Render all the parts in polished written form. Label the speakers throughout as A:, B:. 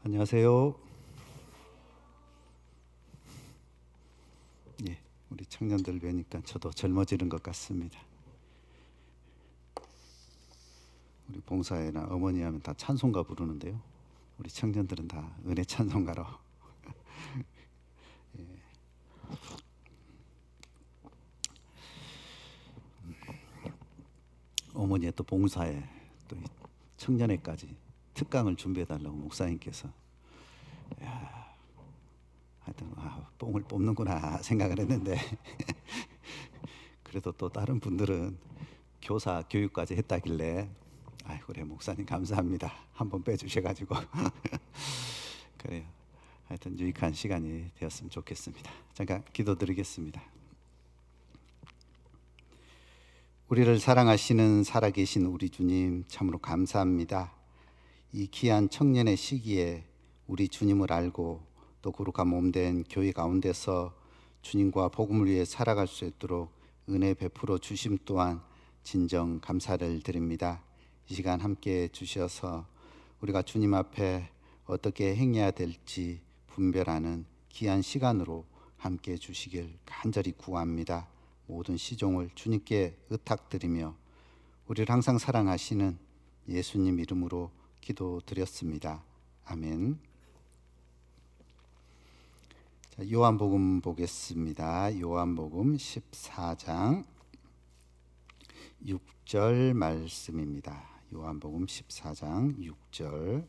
A: 안녕하세요. 예, 우리 청년들 뵈니까 저도 젊어지는 것 같습니다. 우리 봉사회나 어머니 하면 다 찬송가 부르는데요. 우리 청년들은 다 은혜 찬송가로. 어머니의 또 봉사회, 또 청년회까지 특강을 준비해달라고 목사님께서 하여튼 뽕을 뽑는구나 생각을 했는데 그래도 또 다른 분들은 교사 교육까지 했다길래 그래 목사님 감사합니다. 한번 빼주셔가지고 그래요. 하여튼 유익한 시간이 되었으면 좋겠습니다. 잠깐 기도드리겠습니다. 우리를 사랑하시는 살아계신 우리 주님 참으로 감사합니다. 이 귀한 청년의 시기에 우리 주님을 알고 또 거룩한 몸된 교회 가운데서 주님과 복음을 위해 살아갈 수 있도록 은혜 베풀어 주심 또한 진정 감사를 드립니다. 이 시간 함께 주셔서 우리가 주님 앞에 어떻게 행해야 될지 분별하는 귀한 시간으로 함께 주시길 간절히 구합니다. 모든 시종을 주님께 의탁드리며 우리를 항상 사랑하시는 예수님 이름으로 기도드렸습니다. 아멘. 자, 요한복음 보겠습니다. 요한복음 14장 6절 말씀입니다. 요한복음 14장 6절.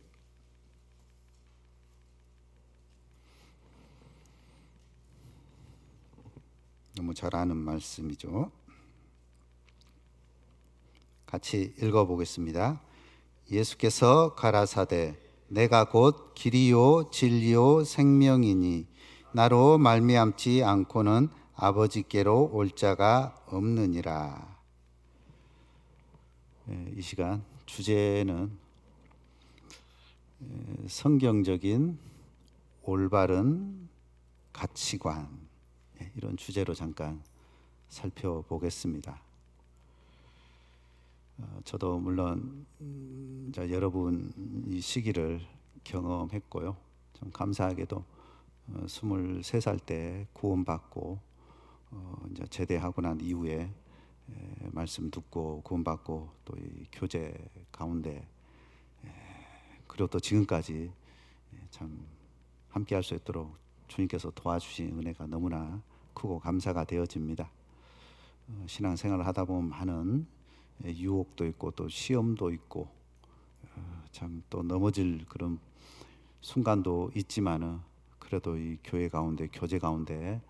A: 너무 잘 아는 말씀이죠. 같이 읽어보겠습니다. 예수께서 가라사대 내가 곧 길이요 진리요 생명이니 나로 말미암지 않고는 아버지께로 올 자가 없느니라. 이 시간 주제는 성경적인 올바른 가치관, 이런 주제로 잠깐 살펴보겠습니다. 저도 물론 여러분 이 시기를 경험했고요. 좀 감사하게도 23살 때 구원받고 이제 제대하고 난 이후에 말씀 듣고 구원받고 또 이 교제 가운데 그리고 또 지금까지 참 함께할 수 있도록 주님께서 도와주신 은혜가 너무나 크고 감사가 되어집니다. 신앙생활을 하다 보면 많은 유혹도 있고 또 시험도 있고 참 또 넘어질 그런 순간도 있지만은 그래도 이 교회 가운데 교제 가운데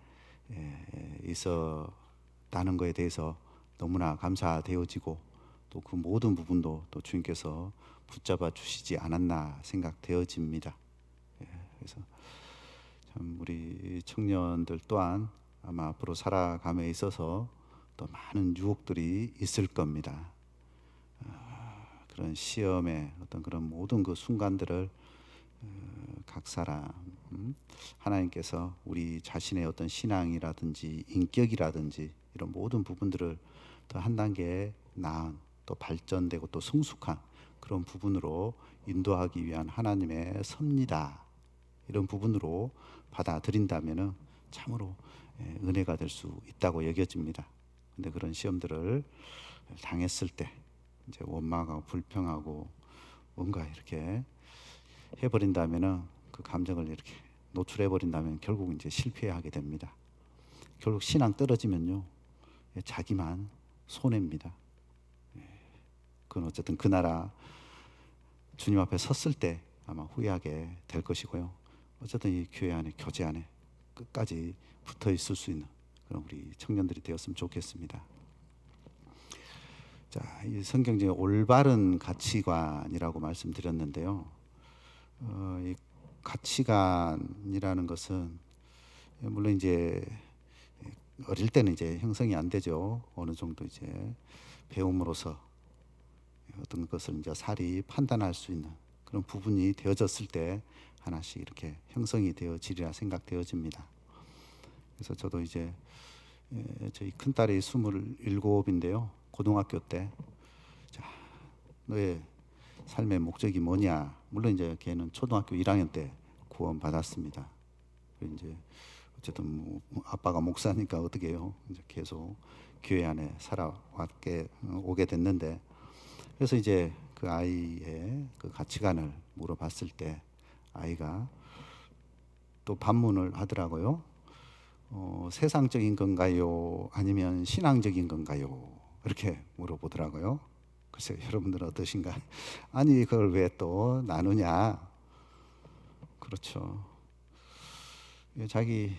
A: 있었다는 것에 대해서 너무나 감사되어지고 또 그 모든 부분도 또 주님께서 붙잡아 주시지 않았나 생각되어집니다. 그래서 참 우리 청년들 또한 아마 앞으로 살아감에 있어서 또 많은 유혹들이 있을 겁니다. 그런 시험의 어떤 그런 모든 그 순간들을 각 사람 하나님께서 우리 자신의 어떤 신앙이라든지 인격이라든지 이런 모든 부분들을 더 한 단계 나은 또 발전되고 또 성숙한 그런 부분으로 인도하기 위한 하나님의 섭니다. 이런 부분으로 받아들인다면은 참으로 은혜가 될 수 있다고 여겨집니다. 근데 그런 시험들을 당했을 때 이제 원망하고 불평하고 뭔가 이렇게 해버린다면은 그 감정을 이렇게 노출해버린다면 결국 이제 실패하게 됩니다. 결국 신앙 떨어지면요 자기만 손해입니다. 그건 어쨌든 그 나라 주님 앞에 섰을 때 아마 후회하게 될 것이고요. 어쨌든 이 교회 안에 교제 안에 끝까지 붙어 있을 수 있는 그런 우리 청년들이 되었으면 좋겠습니다. 자, 이 성경적인 올바른 가치관이라고 말씀드렸는데요. 이 가치관이라는 것은 물론 이제 어릴 때는 이제 형성이 안 되죠. 어느 정도 이제 배움으로써 어떤 것을 이제 살이 판단할 수 있는 그런 부분이 되어졌을 때 하나씩 이렇게 형성이 되어지리라 생각되어집니다. 그래서 저도 이제 저희 큰 딸이 27인데요. 고등학교 때 자, 너의 삶의 목적이 뭐냐. 물론 이제 걔는 초등학교 1학년 때 구원 받았습니다. 이제 어쨌든 뭐 아빠가 목사니까 어떻게 해요? 이제 계속 교회 안에 살아왔게 오게 됐는데, 그래서 이제 그 아이의 그 가치관을 물어봤을 때 아이가 또 반문을 하더라고요. 세상적인 건가요? 아니면 신앙적인 건가요? 이렇게 물어보더라고요. 글쎄요, 여러분들은 어떠신가? 아니, 그걸 왜 또 나누냐? 그렇죠. 자기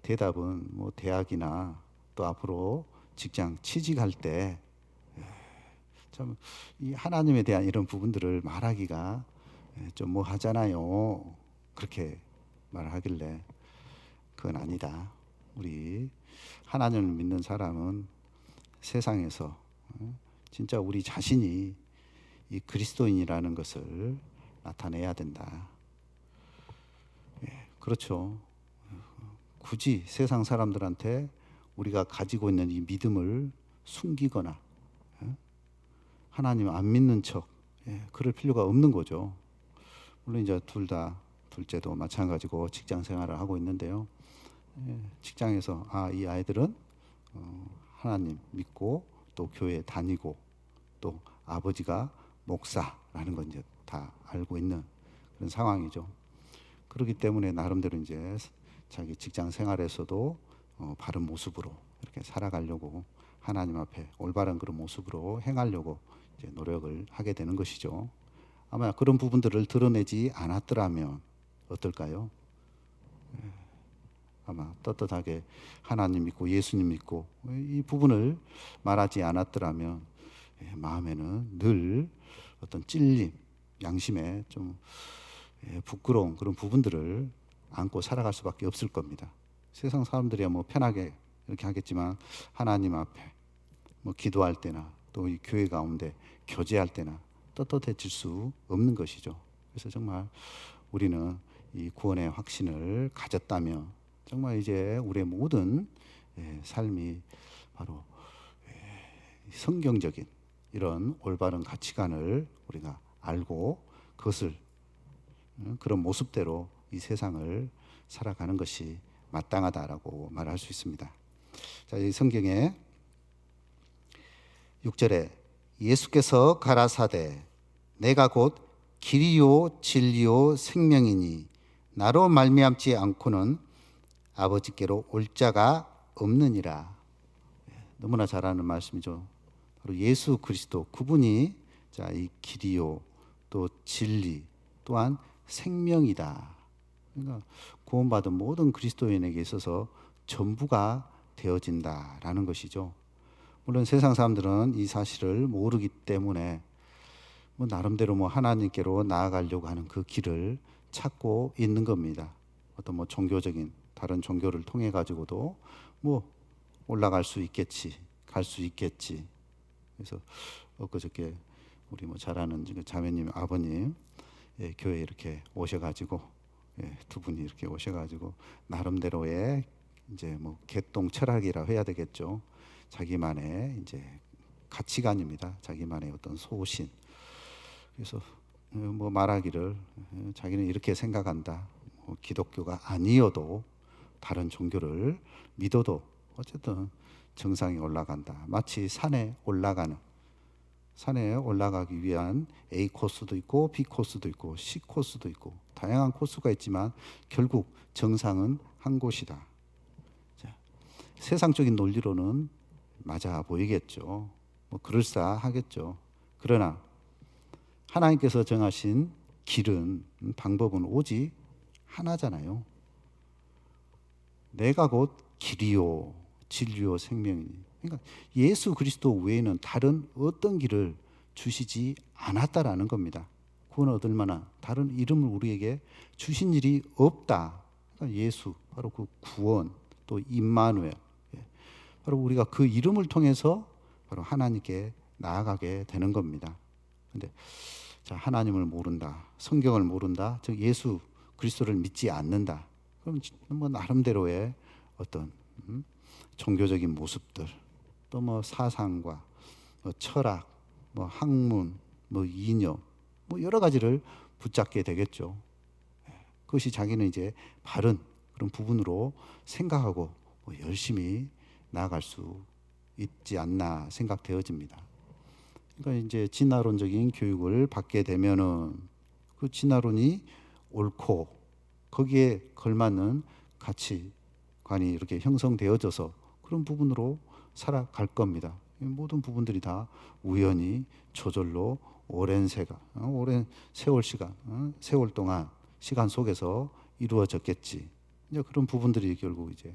A: 대답은 뭐 대학이나 또 앞으로 직장 취직할 때 참 이 하나님에 대한 이런 부분들을 말하기가 좀 뭐 하잖아요. 그렇게 말하길래 그건 아니다. 우리 하나님을 믿는 사람은 세상에서 진짜 우리 자신이 이 그리스도인이라는 것을 나타내야 된다. 그렇죠. 굳이 세상 사람들한테 우리가 가지고 있는 이 믿음을 숨기거나 하나님 안 믿는 척 그럴 필요가 없는 거죠. 물론 이제 둘째도 마찬가지고 직장 생활을 하고 있는데요. 직장에서 이 아이들은 하나님 믿고 또 교회 다니고 또 아버지가 목사라는 건 이제 다 알고 있는 그런 상황이죠. 그렇기 때문에 나름대로 이제 자기 직장 생활에서도 바른 모습으로 이렇게 살아가려고 하나님 앞에 올바른 그런 모습으로 행하려고 이제 노력을 하게 되는 것이죠. 아마 그런 부분들을 드러내지 않았더라면 어떨까요? 아마 떳떳하게 하나님 믿고 예수님 믿고 이 부분을 말하지 않았더라면 마음에는 늘 어떤 찔림, 양심에 좀 부끄러운 그런 부분들을 안고 살아갈 수밖에 없을 겁니다. 세상 사람들이야 뭐 편하게 이렇게 하겠지만 하나님 앞에 뭐 기도할 때나 또 이 교회 가운데 교제할 때나 떳떳해질 수 없는 것이죠. 그래서 정말 우리는 이 구원의 확신을 가졌다면 정말 이제 우리의 모든 삶이 바로 성경적인 이런 올바른 가치관을 우리가 알고 그것을 그런 모습대로 이 세상을 살아가는 것이 마땅하다라고 말할 수 있습니다. 자, 이 성경에 6절에 예수께서 가라사대 내가 곧 길이요 진리요 생명이니 나로 말미암지 않고는 아버지께로 올 자가 없느니라. 너무나 잘 아는 말씀이죠. 바로 예수 그리스도 그분이 자, 이 길이요 또 진리 또한 생명이다. 그러니까 구원받은 모든 그리스도인에게 있어서 전부가 되어진다라는 것이죠. 물론 세상 사람들은 이 사실을 모르기 때문에 뭐 나름대로 뭐 하나님께로 나아가려고 하는 그 길을 찾고 있는 겁니다. 어떤 뭐 종교적인 다른 종교를 통해 가지고도 뭐 올라갈 수 있겠지, 갈 수 있겠지. 그래서 엊그저께 우리 뭐 잘 아는 자매님 아버님 교회 이렇게 오셔가지고 두 분이 이렇게 오셔가지고 나름대로의 이제 뭐 개똥 철학이라 해야 되겠죠. 자기만의 이제 가치관입니다. 자기만의 어떤 소신. 그래서 뭐 말하기를 자기는 이렇게 생각한다. 뭐 기독교가 아니어도 다른 종교를 믿어도 어쨌든 정상에 올라간다. 마치 산에 올라가기 위한 A 코스도 있고 B 코스도 있고 C 코스도 있고 다양한 코스가 있지만 결국 정상은 한 곳이다. 자, 세상적인 논리로는 맞아 보이겠죠. 뭐 그럴싸하겠죠. 그러나 하나님께서 정하신 길은 방법은 오직 하나잖아요. 내가 곧 길이요 진리요 생명이니. 그러니까 예수 그리스도 외에는 다른 어떤 길을 주시지 않았다라는 겁니다. 구원 얻을 만한 다른 이름을 우리에게 주신 일이 없다. 그러니까 예수 바로 그 구원 또 임마누엘 바로 우리가 그 이름을 통해서 바로 하나님께 나아가게 되는 겁니다. 근데 자, 하나님을 모른다, 성경을 모른다, 즉 예수 그리스도를 믿지 않는다. 그럼 뭐 나름대로의 어떤 종교적인 모습들, 또 뭐 사상과 뭐 철학, 뭐 학문, 뭐 이념, 뭐 여러 가지를 붙잡게 되겠죠. 그것이 자기는 이제 바른 그런 부분으로 생각하고 뭐 열심히 나아갈 수 있지 않나 생각되어집니다. 그러니까 이제 진화론적인 교육을 받게 되면은 그 진화론이 옳고 거기에 걸맞는 가치관이 이렇게 형성되어져서 그런 부분으로 살아갈 겁니다. 모든 부분들이 다 우연히 저절로 오랜 세월 시간, 세월 동안 시간 속에서 이루어졌겠지. 이제 그런 부분들이 결국 이제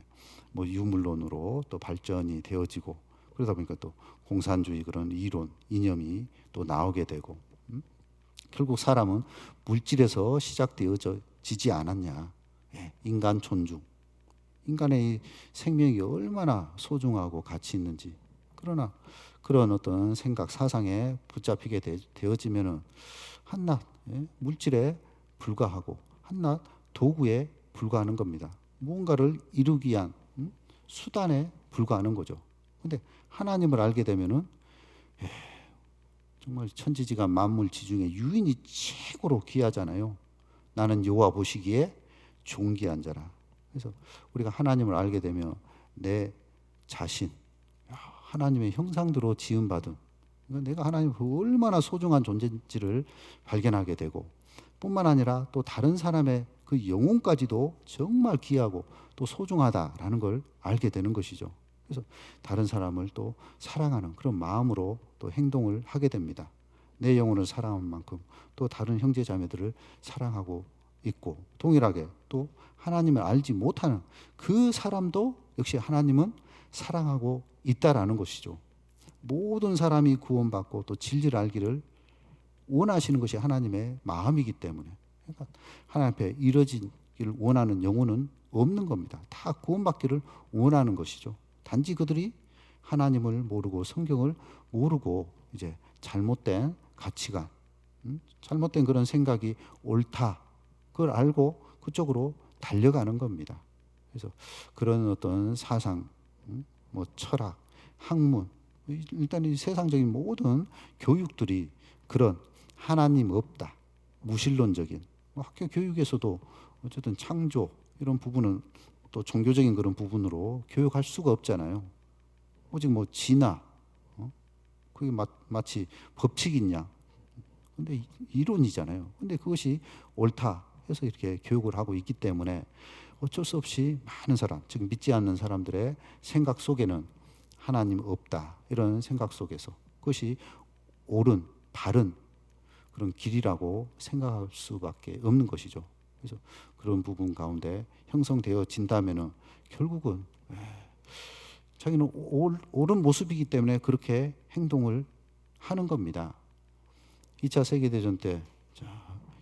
A: 뭐 유물론으로 또 발전이 되어지고 그러다 보니까 또 공산주의 그런 이론, 이념이 또 나오게 되고 결국 사람은 물질에서 시작되어지지 않았냐. 인간 존중. 인간의 생명이 얼마나 소중하고 가치 있는지. 그러나 그런 어떤 생각, 사상에 붙잡히게 되어지면은 한낱 물질에 불과하고 한낱 도구에 불과하는 겁니다. 무언가를 이루기 위한 수단에 불과하는 거죠. 근데 하나님을 알게 되면은 정말 천지지간 만물 지중에 유인이 최고로 귀하잖아요. 나는 여호와 보시기에 존귀한 자라. 그래서 우리가 하나님을 알게 되면 내 자신, 하나님의 형상대로 지음받은, 내가 하나님을 얼마나 소중한 존재인지를 발견하게 되고, 뿐만 아니라 또 다른 사람의 그 영혼까지도 정말 귀하고 또 소중하다라는 걸 알게 되는 것이죠. 그래서 다른 사람을 또 사랑하는 그런 마음으로 또 행동을 하게 됩니다. 내 영혼을 사랑한 만큼 또 다른 형제 자매들을 사랑하고 있고, 동일하게 또 하나님을 알지 못하는 그 사람도 역시 하나님은 사랑하고 있다라는 것이죠. 모든 사람이 구원받고 또 진리를 알기를 원하시는 것이 하나님의 마음이기 때문에, 그러니까 하나님 앞에 이뤄지기를 원하는 영혼은 없는 겁니다. 다 구원받기를 원하는 것이죠. 단지 그들이 하나님을 모르고 성경을 모르고 이제 잘못된 가치관, 잘못된 그런 생각이 옳다, 그걸 알고 그쪽으로 달려가는 겁니다. 그래서 그런 어떤 사상, 뭐 철학, 학문, 일단 이 세상적인 모든 교육들이 그런 하나님 없다, 무신론적인, 학교 교육에서도 어쨌든 창조 이런 부분은 또 종교적인 그런 부분으로 교육할 수가 없잖아요. 오직 뭐 진화, 그게 마치 법칙이냐? 근데 이론이잖아요. 근데 그것이 옳다 해서 이렇게 교육을 하고 있기 때문에 어쩔 수 없이 많은 사람, 즉 믿지 않는 사람들의 생각 속에는 하나님 없다, 이런 생각 속에서 그것이 옳은, 바른 그런 길이라고 생각할 수밖에 없는 것이죠. 그래서 그런 부분 가운데 형성되어진다면은 결국은 자기는 옳은 모습이기 때문에 그렇게 행동을 하는 겁니다. 2차 세계대전 때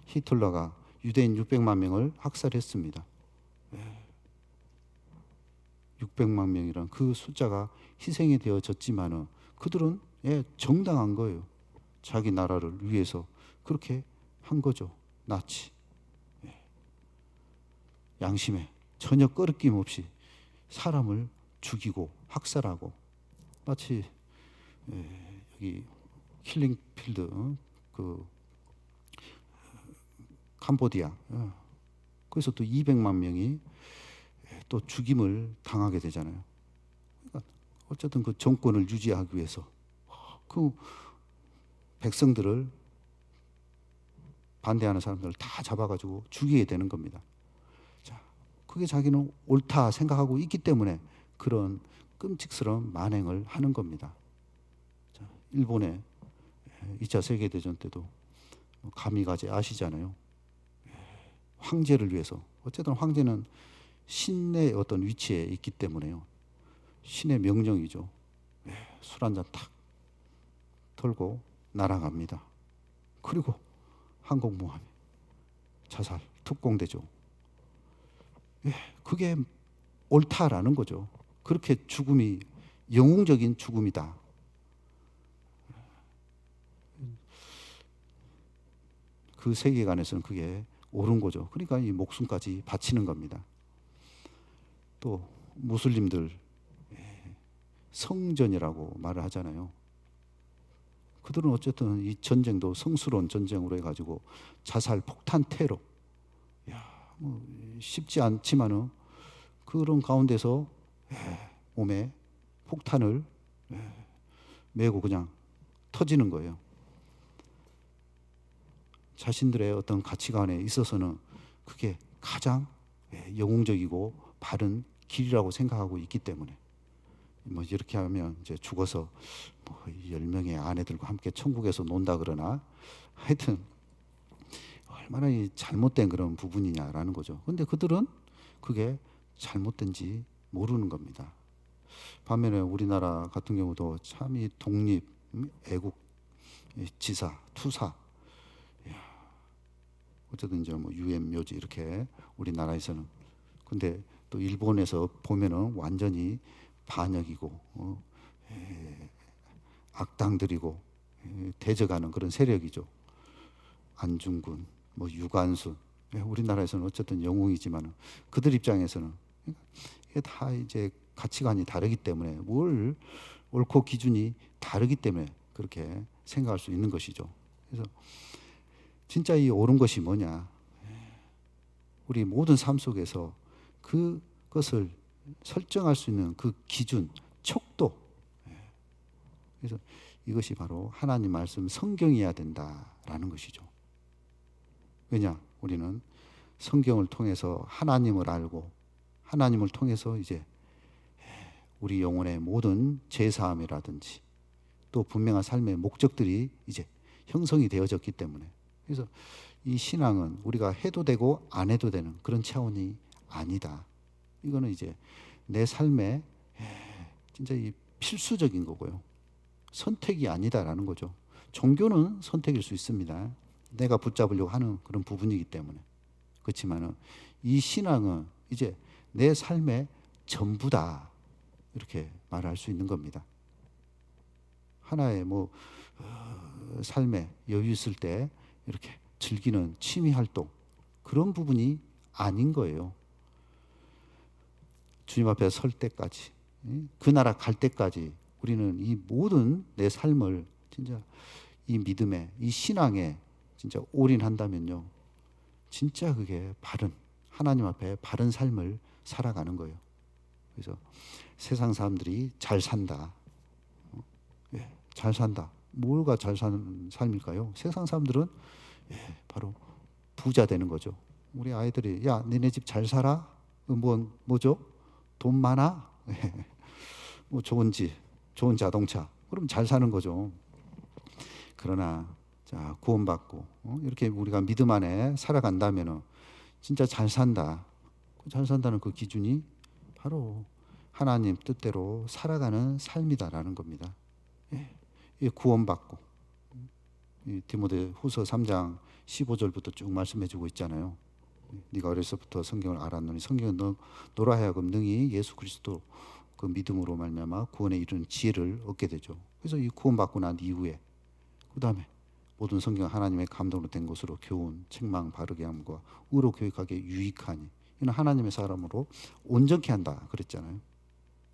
A: 히틀러가 유대인 600만 명을 학살했습니다. 600만 명이란 그 숫자가 희생이 되어졌지만은 그들은 정당한 거예요. 자기 나라를 위해서 그렇게 한 거죠. 나치. 양심에 전혀 꺼리낌 없이 사람을 죽이고 학살하고, 마치 여기 킬링필드, 그 캄보디아, 거기서 또 200만 명이 또 죽임을 당하게 되잖아요. 그러니까 어쨌든 그 정권을 유지하기 위해서 그 백성들을, 반대하는 사람들을 다 잡아가지고 죽이게 되는 겁니다. 자, 그게 자기는 옳다 생각하고 있기 때문에 그런 끔찍스러운 만행을 하는 겁니다. 자, 일본의 2차 세계대전 때도 가미가제 아시잖아요. 황제를 위해서, 어쨌든 황제는 신의 어떤 위치에 있기 때문에요. 신의 명령이죠. 술 한 잔 탁 털고 날아갑니다. 그리고 항공모함에 자살, 특공대죠. 그게 옳다라는 거죠. 그렇게 죽음이 영웅적인 죽음이다. 그 세계관에서는 그게 옳은 거죠. 그러니까 이 목숨까지 바치는 겁니다. 또 무슬림들 성전이라고 말을 하잖아요. 그들은 어쨌든 이 전쟁도 성스러운 전쟁으로 해가지고 자살, 폭탄, 테러, 야, 뭐 쉽지 않지만은 그런 가운데서 몸에 폭탄을 메고 그냥 터지는 거예요. 자신들의 어떤 가치관에 있어서는 그게 가장 영웅적이고 바른 길이라고 생각하고 있기 때문에 뭐 이렇게 하면 이제 죽어서 뭐 10명의 아내들과 함께 천국에서 논다 그러나 하여튼 얼마나 이 잘못된 그런 부분이냐라는 거죠. 근데 그들은 그게 잘못된지 모르는 겁니다. 반면에 우리나라 같은 경우도 참 이 독립, 애국, 지사, 투사, 어쨌든 이제 뭐 유엔 묘지 이렇게 우리나라에서는, 근데 또 일본에서 보면은 완전히 반역이고 악당들이고 대적하는 그런 세력이죠. 안중근, 뭐 유관순, 우리나라에서는 어쨌든 영웅이지만 그들 입장에서는 이게 다 이제 가치관이 다르기 때문에 뭘 옳고 기준이 다르기 때문에 그렇게 생각할 수 있는 것이죠. 그래서 진짜 이 옳은 것이 뭐냐? 우리 모든 삶 속에서 그것을 설정할 수 있는 그 기준, 척도. 그래서 이것이 바로 하나님 말씀 성경이어야 된다라는 것이죠. 왜냐? 우리는 성경을 통해서 하나님을 알고 하나님을 통해서 이제 우리 영혼의 모든 죄사함이라든지 또 분명한 삶의 목적들이 이제 형성이 되어졌기 때문에, 그래서 이 신앙은 우리가 해도 되고 안 해도 되는 그런 차원이 아니다. 이거는 이제 내 삶에 진짜 이 필수적인 거고요. 선택이 아니다라는 거죠. 종교는 선택일 수 있습니다. 내가 붙잡으려고 하는 그런 부분이기 때문에. 그렇지만은 이 신앙은 이제 내 삶의 전부다. 이렇게 말할 수 있는 겁니다. 하나의 뭐 삶에 여유 있을 때 이렇게 즐기는 취미 활동, 그런 부분이 아닌 거예요. 주님 앞에 설 때까지, 그 나라 갈 때까지 우리는 이 모든 내 삶을 진짜 이 믿음에, 이 신앙에 진짜 올인한다면요, 진짜 그게 바른, 하나님 앞에 바른 삶을 살아가는 거예요. 그래서 세상 사람들이 잘 산다, 잘 산다. 뭐가 잘 사는 삶일까요? 세상 사람들은 바로 부자 되는 거죠. 우리 아이들이, 야, 니네 집 잘 살아? 뭐죠? 돈 많아? 뭐 좋은 집, 좋은 자동차. 그럼 잘 사는 거죠. 그러나 자, 구원받고 이렇게 우리가 믿음 안에 살아간다면은 진짜 잘 산다. 잘 산다는 그 기준이 바로 하나님 뜻대로 살아가는 삶이다라는 겁니다. 구원받고, 디모데후서 3장 15절부터 쭉 말씀해주고 있잖아요. 네가 어려서부터 성경을 알았노니 성경은 너로 하여금 능히 예수 그리스도 그 믿음으로 말미암아 구원에 이르는 지혜를 얻게 되죠. 그래서 이 구원받고 난 이후에 그 다음에 모든 성경 하나님의 감동으로 된 것으로 교훈, 책망, 바르게 함과 의로 교육하기에 유익하니, 이는 하나님의 사람으로 온전케 한다 그랬잖아요.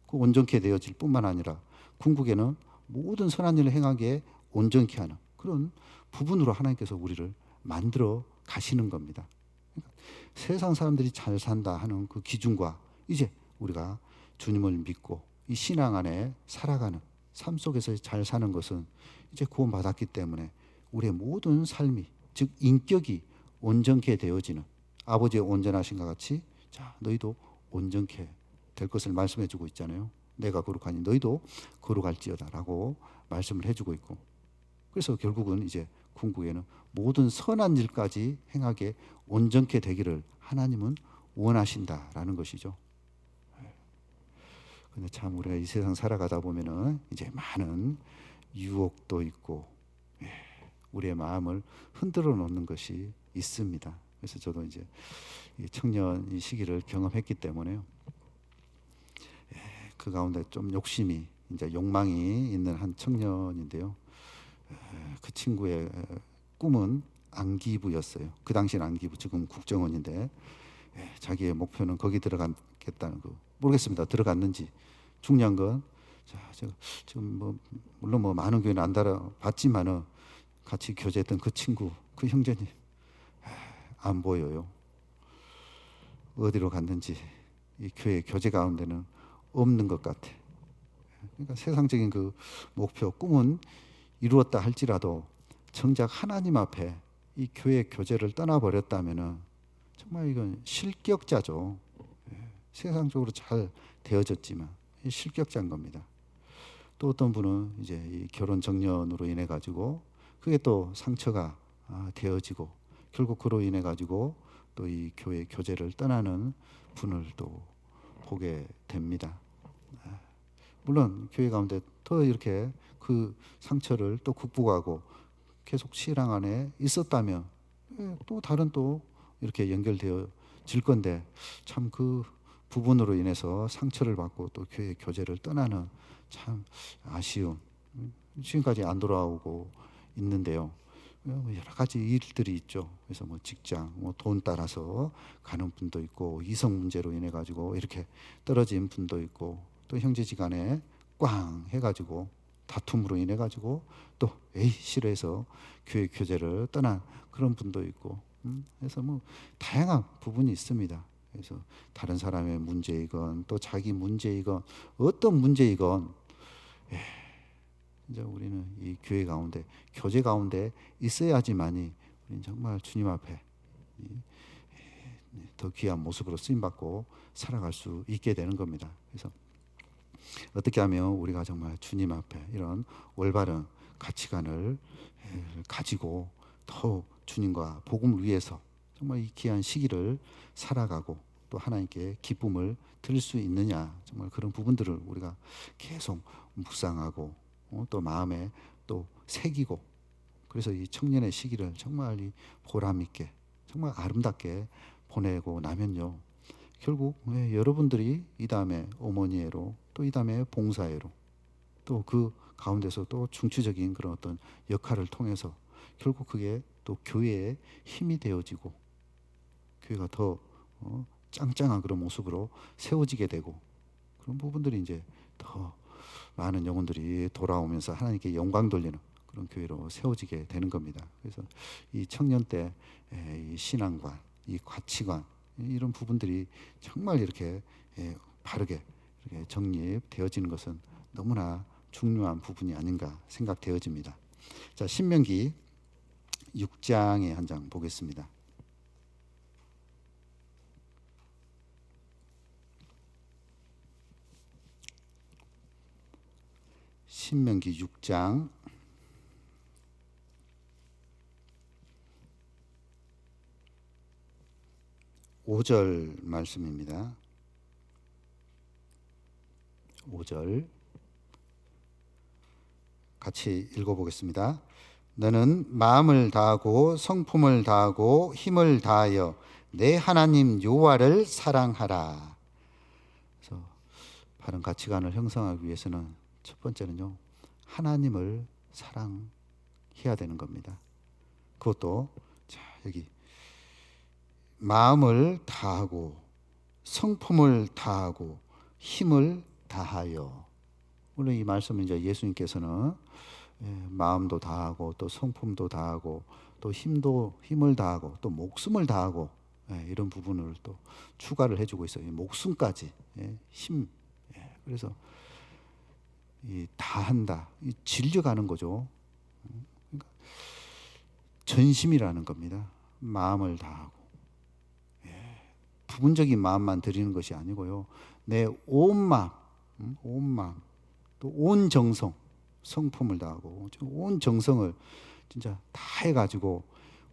A: 그 온전케 되어질 뿐만 아니라 궁극에는 모든 선한 일을 행하기에 온전케 하는 그런 부분으로 하나님께서 우리를 만들어 가시는 겁니다. 그러니까 세상 사람들이 잘 산다 하는 그 기준과 이제 우리가 주님을 믿고 이 신앙 안에 살아가는 삶 속에서 잘 사는 것은 이제 구원받았기 때문에 우리의 모든 삶이, 즉 인격이 온전케 되어지는, 아버지의 온전하신과 같이 자 너희도 온전케 될 것을 말씀해 주고 있잖아요. 내가 거룩하니 너희도 거룩할지어다 라고 말씀을 해주고 있고, 그래서 결국은 이제 궁극에는 모든 선한 일까지 행하게 온전케 되기를 하나님은 원하신다라는 것이죠. 근데 참 우리가 이 세상 살아가다 보면은 이제 많은 유혹도 있고 우리의 마음을 흔들어 놓는 것이 있습니다. 그래서 저도 이제 청년 이 시기를 경험했기 때문에요. 그 가운데 좀 욕심이, 이제 욕망이 있는 한 청년인데요. 그 친구의 꿈은 안기부였어요. 그 당시는 안기부, 지금 국정원인데 자기의 목표는 거기 들어가겠다는 거. 모르겠습니다. 들어갔는지. 중요한 건 자, 제가 지금 뭐 물론 뭐 많은 교회는 안 달아봤지만은 같이 교제했던 그 친구, 그 형제님 안 보여요. 어디로 갔는지 이 교회 교제 가운데는 없는 것 같아. 그러니까 세상적인 그 목표, 꿈은 이루었다 할지라도 정작 하나님 앞에 이 교회 교제를 떠나버렸다면은 정말 이건 실격자죠. 세상적으로 잘 되어졌지만 실격자인 겁니다. 또 어떤 분은 이제 이 결혼 정년으로 인해 가지고 그게 또 상처가 되어지고 결국 그로 인해 가지고 또 이 교회 교제를 떠나는 분을 또 보게 됩니다. 물론 교회 가운데 더 이렇게 그 상처를 또 극복하고 계속 신앙 안에 있었다면 또 다른 또 이렇게 연결되어질 건데 참 그 부분으로 인해서 상처를 받고 또 교회 교제를 떠나는 참 아쉬움, 지금까지 안 돌아오고 있는데요. 여러 가지 일들이 있죠. 그래서 뭐 직장, 뭐 돈 따라서 가는 분도 있고 이성 문제로 인해 가지고 이렇게 떨어진 분도 있고 또 형제지간에 꽝 해가지고 다툼으로 인해 가지고 또 에이 싫어해서 교회 교제를 떠난 그런 분도 있고 그래서 뭐 다양한 부분이 있습니다. 그래서 다른 사람의 문제이건 또 자기 문제이건 어떤 문제이건 이제 우리는 이 교회 가운데 교제 가운데 있어야지만이 우리는 정말 주님 앞에 더 귀한 모습으로 쓰임 받고 살아갈 수 있게 되는 겁니다. 그래서 어떻게 하면 우리가 정말 주님 앞에 이런 올바른 가치관을 가지고 더 주님과 복음을 위해서 정말 이 귀한 시기를 살아가고 또 하나님께 기쁨을 드릴 수 있느냐, 정말 그런 부분들을 우리가 계속 묵상하고 또 마음에 또 새기고, 그래서 이 청년의 시기를 정말 이 보람 있게 정말 아름답게 보내고 나면요, 결국 여러분들이 이 다음에 어머니애로 또 이 다음에 봉사애로 또 그 가운데서 또 중추적인 그런 어떤 역할을 통해서 결국 그게 또 교회의 힘이 되어지고 교회가 더 짱짱한 그런 모습으로 세워지게 되고, 그런 부분들이 이제 더 많은 영혼들이 돌아오면서 하나님께 영광 돌리는 그런 교회로 세워지게 되는 겁니다. 그래서 이 청년 때 이 신앙관, 이 가치관, 이런 부분들이 정말 이렇게 바르게 이렇게 정립되어지는 것은 너무나 중요한 부분이 아닌가 생각되어집니다. 자, 신명기 6장에 한 장 보겠습니다. 신명기 6장 5절 말씀입니다. 5절 같이 읽어보겠습니다. 너는 마음을 다하고 성품을 다하고 힘을 다하여 내 하나님 여호와를 사랑하라. 그래서 바른 가치관을 형성하기 위해서는 첫 번째는요, 하나님을 사랑해야 되는 겁니다. 그것도 자, 여기 마음을 다하고 성품을 다하고 힘을 다하여. 물론 이 말씀은 이제 예수님께서는 마음도 다하고 또 성품도 다하고 또 힘을 다하고 또 목숨을 다하고 이런 부분을 또 추가를 해주고 있어요. 목숨까지 힘. 그래서 이 다한다, 이 질려가는 거죠. 그러니까 전심이라는 겁니다. 마음을 다하고 부분적인 마음만 드리는 것이 아니고요, 내 온 마음, 온 마음, 또 온 정성, 성품을 다하고 온 정성을 진짜 다 해가지고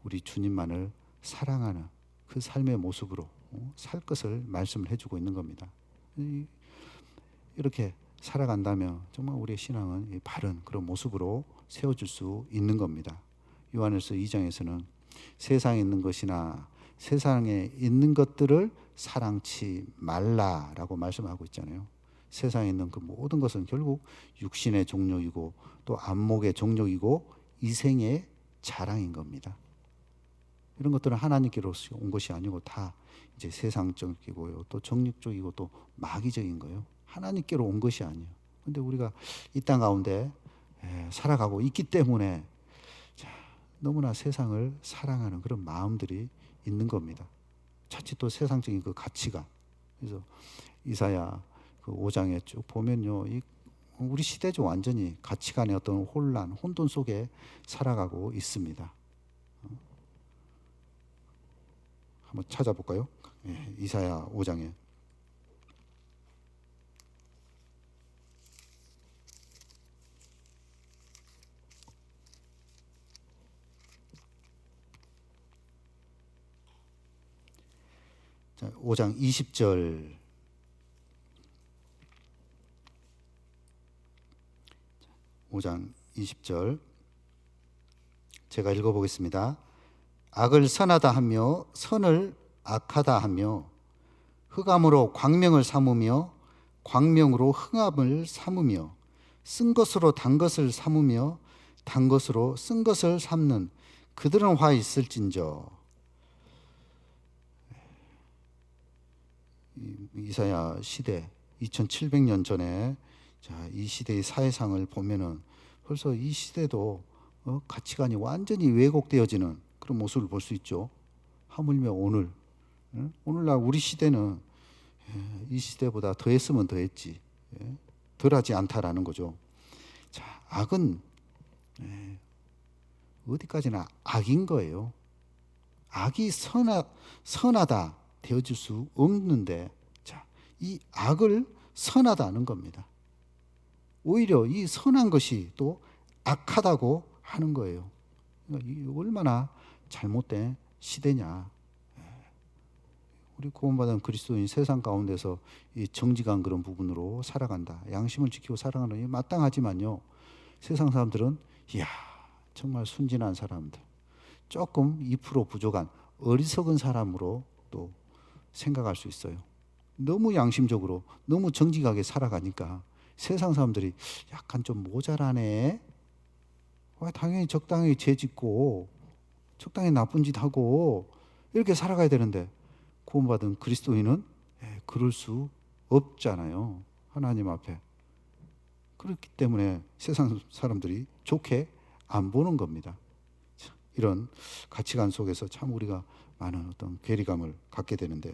A: 우리 주님만을 사랑하는 그 삶의 모습으로 살 것을 말씀을 해주고 있는 겁니다. 이렇게 살아간다면 정말 우리의 신앙은 바른 그런 모습으로 세워질 수 있는 겁니다. 요한일서 2장에서는 세상에 있는 것이나 세상에 있는 것들을 사랑치 말라라고 말씀하고 있잖아요. 세상에 있는 그 모든 것은 결국 육신의 종력이고 또 안목의 종력이고 이생의 자랑인 겁니다. 이런 것들은 하나님께로서 온 것이 아니고 다 이제 세상적이고요, 또 정력적이고 또 마귀적인 거예요. 하나님께로 온 것이 아니에요. 근데 우리가 이 땅 가운데 살아가고 있기 때문에 너무나 세상을 사랑하는 그런 마음들이 있는 겁니다. 자칫 또 세상적인 그 가치가. 그래서 이사야 그 5장에 쭉 보면요, 우리 시대죠. 완전히 가치관의 어떤 혼란, 혼돈 속에 살아가고 있습니다. 한번 찾아볼까요? 이사야 5장에. 자, 5장 20절. 5장 20절. 제가 읽어보겠습니다. 악을 선하다 하며 선을 악하다 하며 흑암으로 광명을 삼으며 광명으로 흑암을 삼으며 쓴 것으로 단 것을 삼으며 단 것으로 쓴 것을 삼는 그들은 화 있을진저. 이사야 시대 2700년 전에 이 시대의 사회상을 보면은 벌써 이 시대도 가치관이 완전히 왜곡되어지는 그런 모습을 볼 수 있죠. 하물며 오늘날 우리 시대는 이 시대보다 더했으면 더했지 덜하지 않다라는 거죠. 자, 악은 어디까지나 악인 거예요. 악이 선하다 되어질 수 없는데, 자, 이 악을 선하다는 겁니다. 오히려 이 선한 것이 또 악하다고 하는 거예요. 그러니까 이 얼마나 잘못된 시대냐. 우리 구원받은 그리스도인 세상 가운데서 이 정직한 그런 부분으로 살아간다. 양심을 지키고 살아가는 게 마땅하지만요. 세상 사람들은 이야 정말 순진한 사람들, 조금 2% 부족한 어리석은 사람으로 또 생각할 수 있어요. 너무 양심적으로 너무 정직하게 살아가니까 세상 사람들이 약간 좀 모자라네. 당연히 적당히 죄 짓고 적당히 나쁜 짓 하고 이렇게 살아가야 되는데 구원받은 그리스도인은 그럴 수 없잖아요. 하나님 앞에. 그렇기 때문에 세상 사람들이 좋게 안 보는 겁니다. 이런 가치관 속에서 참 우리가 많은 어떤 괴리감을 갖게 되는데,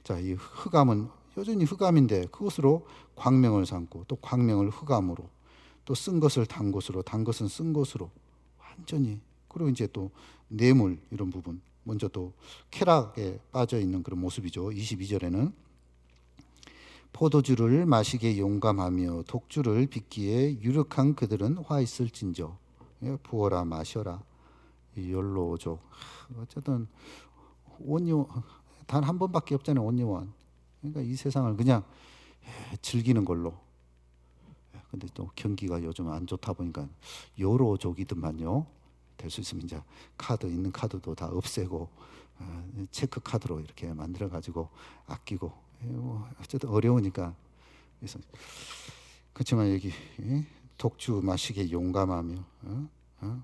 A: 자, 이 흑암은 여전히 흑암인데 그것으로 광명을 삼고 또 광명을 흑암으로 또 쓴 것을 단 것으로 단 것은 쓴 것으로 완전히. 그리고 이제 또 뇌물 이런 부분 먼저 또 쾌락에 빠져 있는 그런 모습이죠. 22절에는 포도주를 마시기에 용감하며 독주를 빚기에 유력한 그들은 화 있을진저. 부어라 마셔라. 욜로족. 어쨌든 온유 단 한 번밖에 없잖아요. 온유원. 그러니까 이 세상을 그냥 즐기는 걸로. 근데 또 경기가 요즘 안 좋다 보니까 요로족이더만요. 될 수 있으면 이제 있는 카드도 다 없애고 체크 카드로 이렇게 만들어 가지고 아끼고. 어쨌든 어려우니까. 그래서 그렇지만 여기 독주 마시기에 용감하며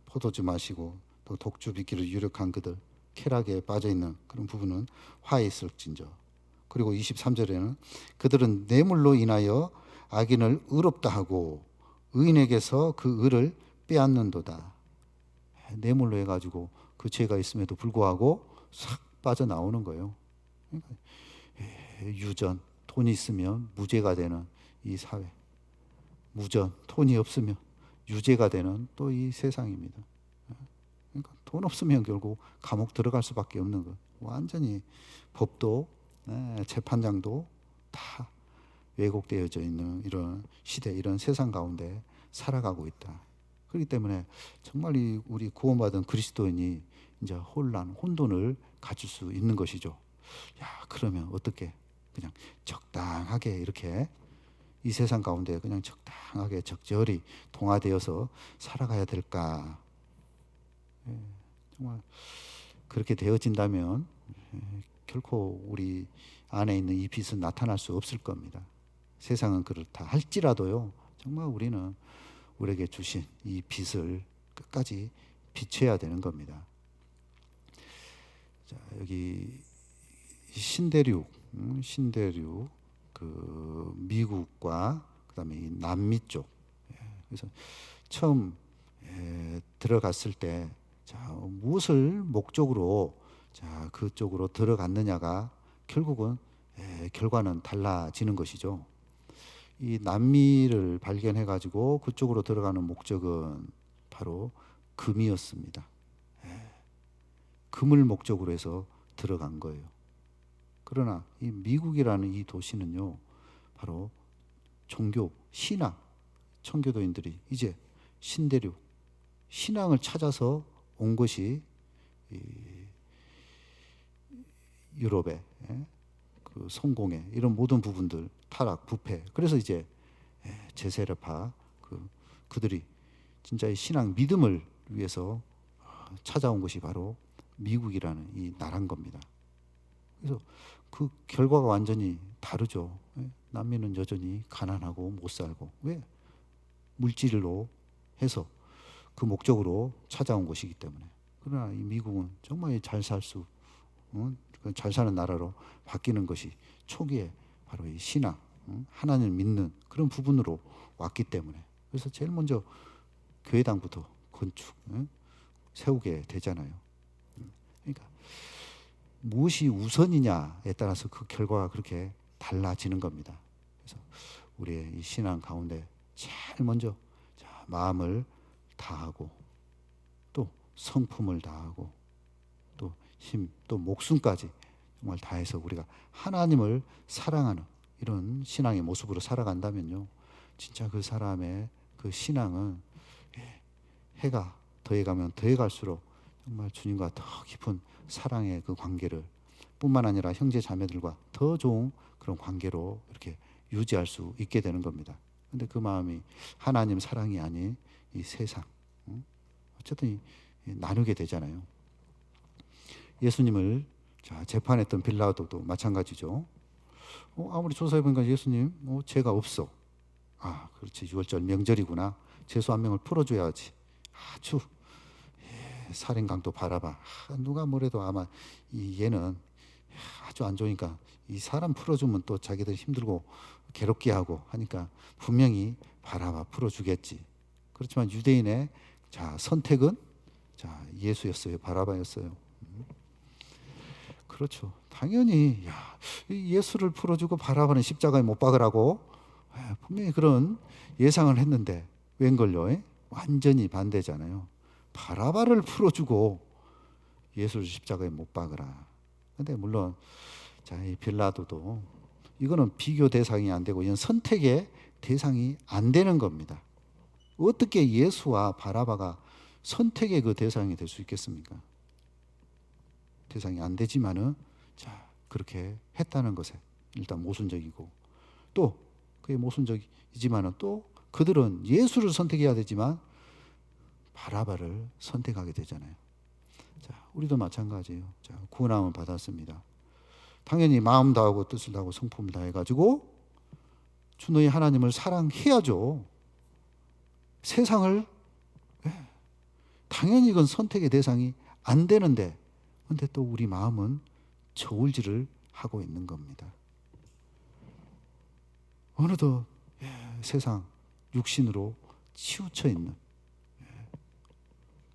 A: 포도주 마시고 또 독주 빚기를 유력한 그들, 쾌락에 빠져 있는 그런 부분은 화에 있을진저. 그리고 23절에는 그들은 뇌물로 인하여 악인을 의롭다 하고 의인에게서 그 의를 빼앗는도다. 뇌물로 해가지고 그 죄가 있음에도 불구하고 싹 빠져나오는 거예요. 그러니까 유전, 돈이 있으면 무죄가 되는 이 사회, 무전, 돈이 없으면 유죄가 되는 또 이 세상입니다. 그러니까 돈 없으면 결국 감옥 들어갈 수밖에 없는 것. 완전히 법도 재판장도 다 왜곡되어져 있는 이런 시대, 이런 세상 가운데 살아가고 있다. 그렇기 때문에 정말 우리 구원받은 그리스도인이 이제 혼돈을 가질 수 있는 것이죠. 야, 그러면 어떻게 그냥 적당하게 이렇게 이 세상 가운데 그냥 적당하게 적절히 동화되어서 살아가야 될까? 정말 그렇게 되어진다면 결코 우리 안에 있는 이 빛은 나타날 수 없을 겁니다. 세상은 그렇다 할지라도요, 정말 우리는 우리에게 주신 이 빛을 끝까지 비춰야 되는 겁니다. 자, 여기 신대륙 그 미국과 그다음에 이 남미 쪽. 그래서 처음 들어갔을 때 자, 무엇을 목적으로 자, 그쪽으로 들어갔느냐가 결국은 결과는 달라지는 것이죠. 이 남미를 발견해 가지고 그쪽으로 들어가는 목적은 바로 금이었습니다. 금을 목적으로 해서 들어간 거예요. 그러나 이 미국이라는 이 도시는요, 바로 종교, 신앙, 청교도인들이 이제 신대륙, 신앙을 찾아서 온 것이 유럽의 그 성공의 이런 모든 부분들, 타락, 부패. 그래서 이제 제세례파 그들이 진짜 이 신앙 믿음을 위해서 찾아온 것이 바로 미국이라는 이 나라인 겁니다. 그래서 그 결과가 완전히 다르죠. 남미는 여전히 가난하고 못 살고, 왜? 물질로 해서 그 목적으로 찾아온 것이기 때문에. 그러나 이 미국은 정말 잘 살 수, 잘 사는 나라로 바뀌는 것이 초기에 바로 이 신앙, 하나님을 믿는 그런 부분으로 왔기 때문에. 그래서 제일 먼저 교회당부터 건축, 세우게 되잖아요. 그러니까 무엇이 우선이냐에 따라서 그 결과가 그렇게 달라지는 겁니다. 그래서 우리의 이 신앙 가운데 제일 먼저 마음을 다하고 또 성품을 다하고 또 힘, 또 목숨까지 정말 다해서 우리가 하나님을 사랑하는 이런 신앙의 모습으로 살아간다면요, 진짜 그 사람의 그 신앙은 해가 더해가면 더해갈수록 정말 주님과 더 깊은 사랑의 그 관계를 뿐만 아니라 형제 자매들과 더 좋은 그런 관계로 이렇게 유지할 수 있게 되는 겁니다. 근데 그 마음이 하나님 사랑이 아닌 이 세상, 어쨌든 나누게 되잖아요. 예수님을 재판했던 빌라도도 마찬가지죠. 아무리 조사해보니까 예수님 죄가 없어. 아, 그렇지, 유월절 명절이구나. 죄수 한 명을 풀어줘야지. 아주 살인강도 바라봐. 누가 뭐래도 아마 얘는 아주 안 좋으니까 이 사람 풀어주면 또 자기들 힘들고 괴롭게 하고 하니까 분명히 바라봐 풀어주겠지. 그렇지만 유대인의 선택은 예수였어요. 바라바였어요. 그렇죠. 당연히 예수를 풀어주고 바라바는 십자가에 못 박으라고 분명히 그런 예상을 했는데 웬걸요? 완전히 반대잖아요. 바라바를 풀어주고 예수를 십자가에 못 박으라. 근데 물론 이 빌라도도 이거는 비교 대상이 안 되고 이건 선택의 대상이 안 되는 겁니다. 어떻게 예수와 바라바가 선택의 그 대상이 될 수 있겠습니까? 대상이 안 되지만은 그렇게 했다는 것에 일단 모순적이고, 또 그게 모순적이지만은 또 그들은 예수를 선택해야 되지만 바라바를 선택하게 되잖아요. 우리도 마찬가지예요. 구원함을 받았습니다. 당연히 마음 다하고 뜻을 다하고 성품을 다해가지고 주 너희 하나님을 사랑해야죠. 세상을 당연히 이건 선택의 대상이 안 되는데, 근데 또 우리 마음은 저울질을 하고 있는 겁니다. 어느덧 세상 육신으로 치우쳐 있는,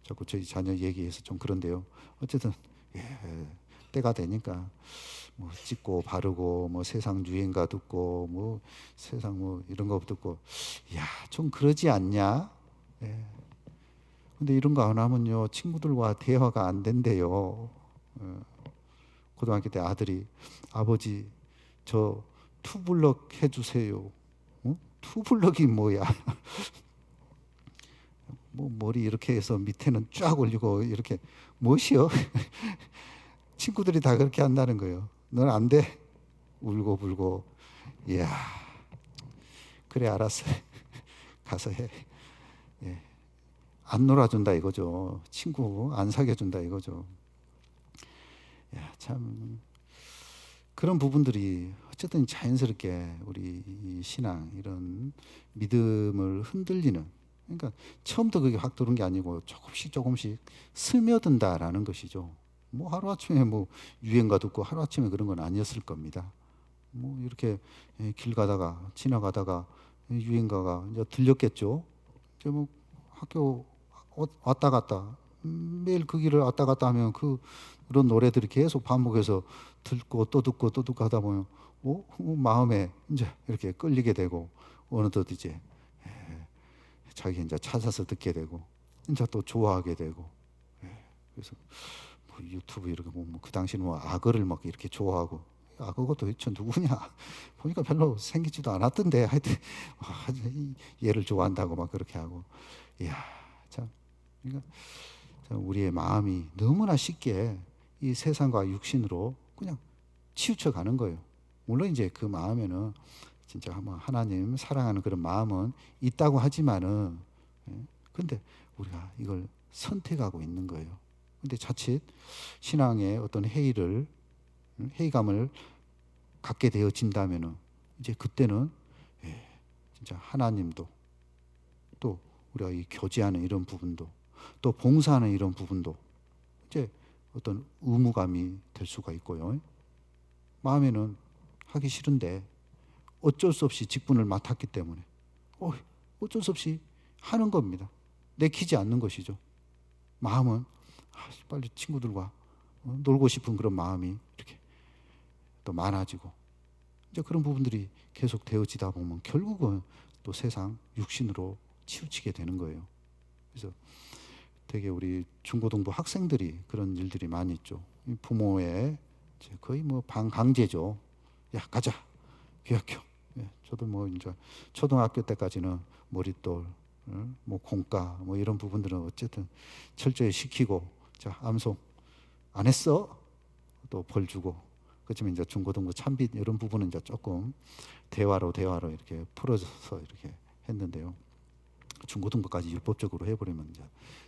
A: 자꾸 저희 자녀 얘기해서 좀 그런데요. 어쨌든 때가 되니까 뭐 찍고 바르고 뭐 세상 유행가 듣고 뭐 세상 뭐 이런 거 듣고 좀 그러지 않냐? 근데 이런 거 안 하면요 친구들과 대화가 안 된대요. 고등학교 때 아들이 아버지 저 투블럭 해주세요. 투블럭이 뭐야? 뭐 머리 이렇게 해서 밑에는 쫙 올리고 이렇게 무엇이요? 친구들이 다 그렇게 한다는 거예요. 넌 안 돼? 울고 불고. 이야, 그래 알았어. 가서 해. 안 놀아준다 이거죠. 친구 안 사귀어준다 이거죠. 참 그런 부분들이 어쨌든 자연스럽게 우리 신앙 이런 믿음을 흔들리는, 그러니까 처음부터 그게 확 들어온 게 아니고 조금씩 스며든다라는 것이죠. 뭐 하루아침에 뭐 유행가 듣고 하루아침에 그런 건 아니었을 겁니다. 뭐 이렇게 길 가다가 지나가다가 유행가가 이제 들렸겠죠. 이제 뭐 학교 왔다 갔다 매일 그 길을 왔다 갔다 하면 그런 노래들이 계속 반복해서 듣고 또 듣고 또 듣고 하다 보면 마음에 이제 이렇게 끌리게 되고 어느덧 이제 자기 이제 찾아서 듣게 되고 이제 또 좋아하게 되고 그래서 뭐 유튜브 이렇게 그 당시는 뭐 악어를 막 이렇게 좋아하고 악어가 도대체 누구냐 보니까 별로 생기지도 않았던데 하여튼 얘를 좋아한다고 막 그렇게 하고 이야 참 그러니까 우리의 마음이 너무나 쉽게 이 세상과 육신으로 그냥 치우쳐 가는 거예요. 물론 이제 그 마음에는 진짜 하나님 사랑하는 그런 마음은 있다고 하지만은 근데 우리가 이걸 선택하고 있는 거예요. 근데 자칫 신앙의 어떤 회의감을 갖게 되어진다면은 이제 그때는 진짜 하나님도 또 우리가 이 교제하는 이런 부분도 또 봉사하는 이런 부분도 이제 어떤 의무감이 될 수가 있고요. 마음에는 하기 싫은데 어쩔 수 없이 직분을 맡았기 때문에 어쩔 수 없이 하는 겁니다. 내키지 않는 것이죠. 마음은 빨리 친구들과 놀고 싶은 그런 마음이 이렇게 또 많아지고 이제 그런 부분들이 계속 되어지다 보면 결국은 또 세상 육신으로 치우치게 되는 거예요. 그래서 되게 우리 중고등부 학생들이 그런 일들이 많이 있죠. 부모의 거의 뭐 반강제죠. 야 가자 귀학교. 저도 뭐 이제 초등학교 때까지는 머릿돌, 뭐 공과 뭐 이런 부분들은 어쨌든 철저히 시키고 자 암송 안 했어 또 벌 주고 그렇지만 이제 중고등부 참빛 이런 부분은 이제 조금 대화로 이렇게 풀어서 이렇게 했는데요. 중고등부까지 율법적으로 해버리면 이제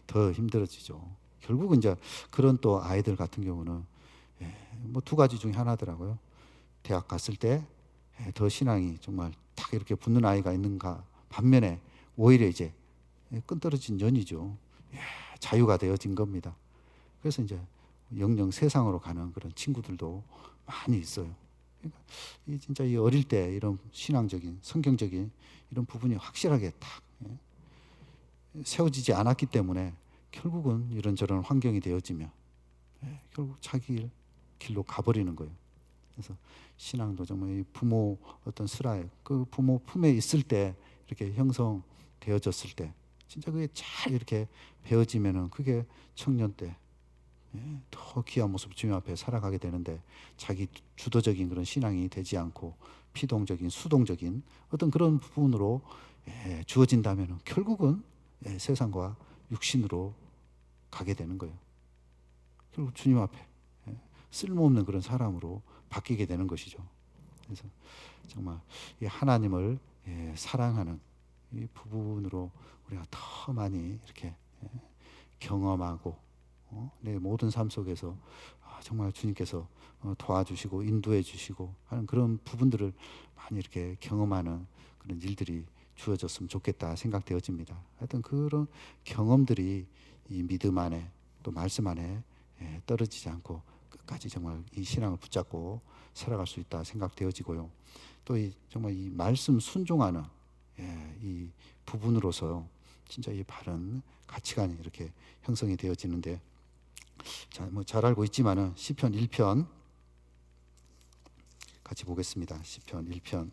A: 더 힘들어지죠. 결국은 이제 그런 또 아이들 같은 경우는 뭐 두 가지 중에 하나더라고요. 대학 갔을 때 더 신앙이 정말 딱 이렇게 붙는 아이가 있는가 반면에 오히려 이제 끈떨어진 연이죠. 자유가 되어진 겁니다. 그래서 이제 영영 세상으로 가는 그런 친구들도 많이 있어요. 그러니까 진짜 이 어릴 때 이런 신앙적인 성경적인 이런 부분이 확실하게 딱 세워지지 않았기 때문에 결국은 이런저런 환경이 되어지면 결국 자기 길로 가버리는 거예요. 그래서 신앙도 정말 이 부모 어떤 슬하에 그 부모 품에 있을 때 이렇게 형성되어졌을 때 진짜 그게 잘 이렇게 배워지면은 그게 청년 때 더 귀한 모습 주님 앞에 살아가게 되는데 자기 주도적인 그런 신앙이 되지 않고 피동적인 수동적인 어떤 그런 부분으로 주어진다면은 결국은 세상과 육신으로 가게 되는 거예요. 결국 주님 앞에 쓸모없는 그런 사람으로 바뀌게 되는 것이죠. 그래서 정말 이 하나님을 사랑하는 이 부분으로 우리가 더 많이 이렇게 경험하고 내 모든 삶 속에서 정말 주님께서 도와주시고 인도해 주시고 하는 그런 부분들을 많이 이렇게 경험하는 그런 일들이 주어졌으면 좋겠다 생각되어집니다. 하여튼 그런 경험들이 이 믿음 안에 또 말씀 안에 떨어지지 않고 끝까지 정말 이 신앙을 붙잡고 살아갈 수 있다 생각되어지고요. 또 정말 이 말씀 순종하는 이 부분으로서 진짜 이 바른 가치관이 이렇게 형성이 되어지는데 뭐 잘 알고 있지만은 시편 1편 같이 보겠습니다. 시편 1편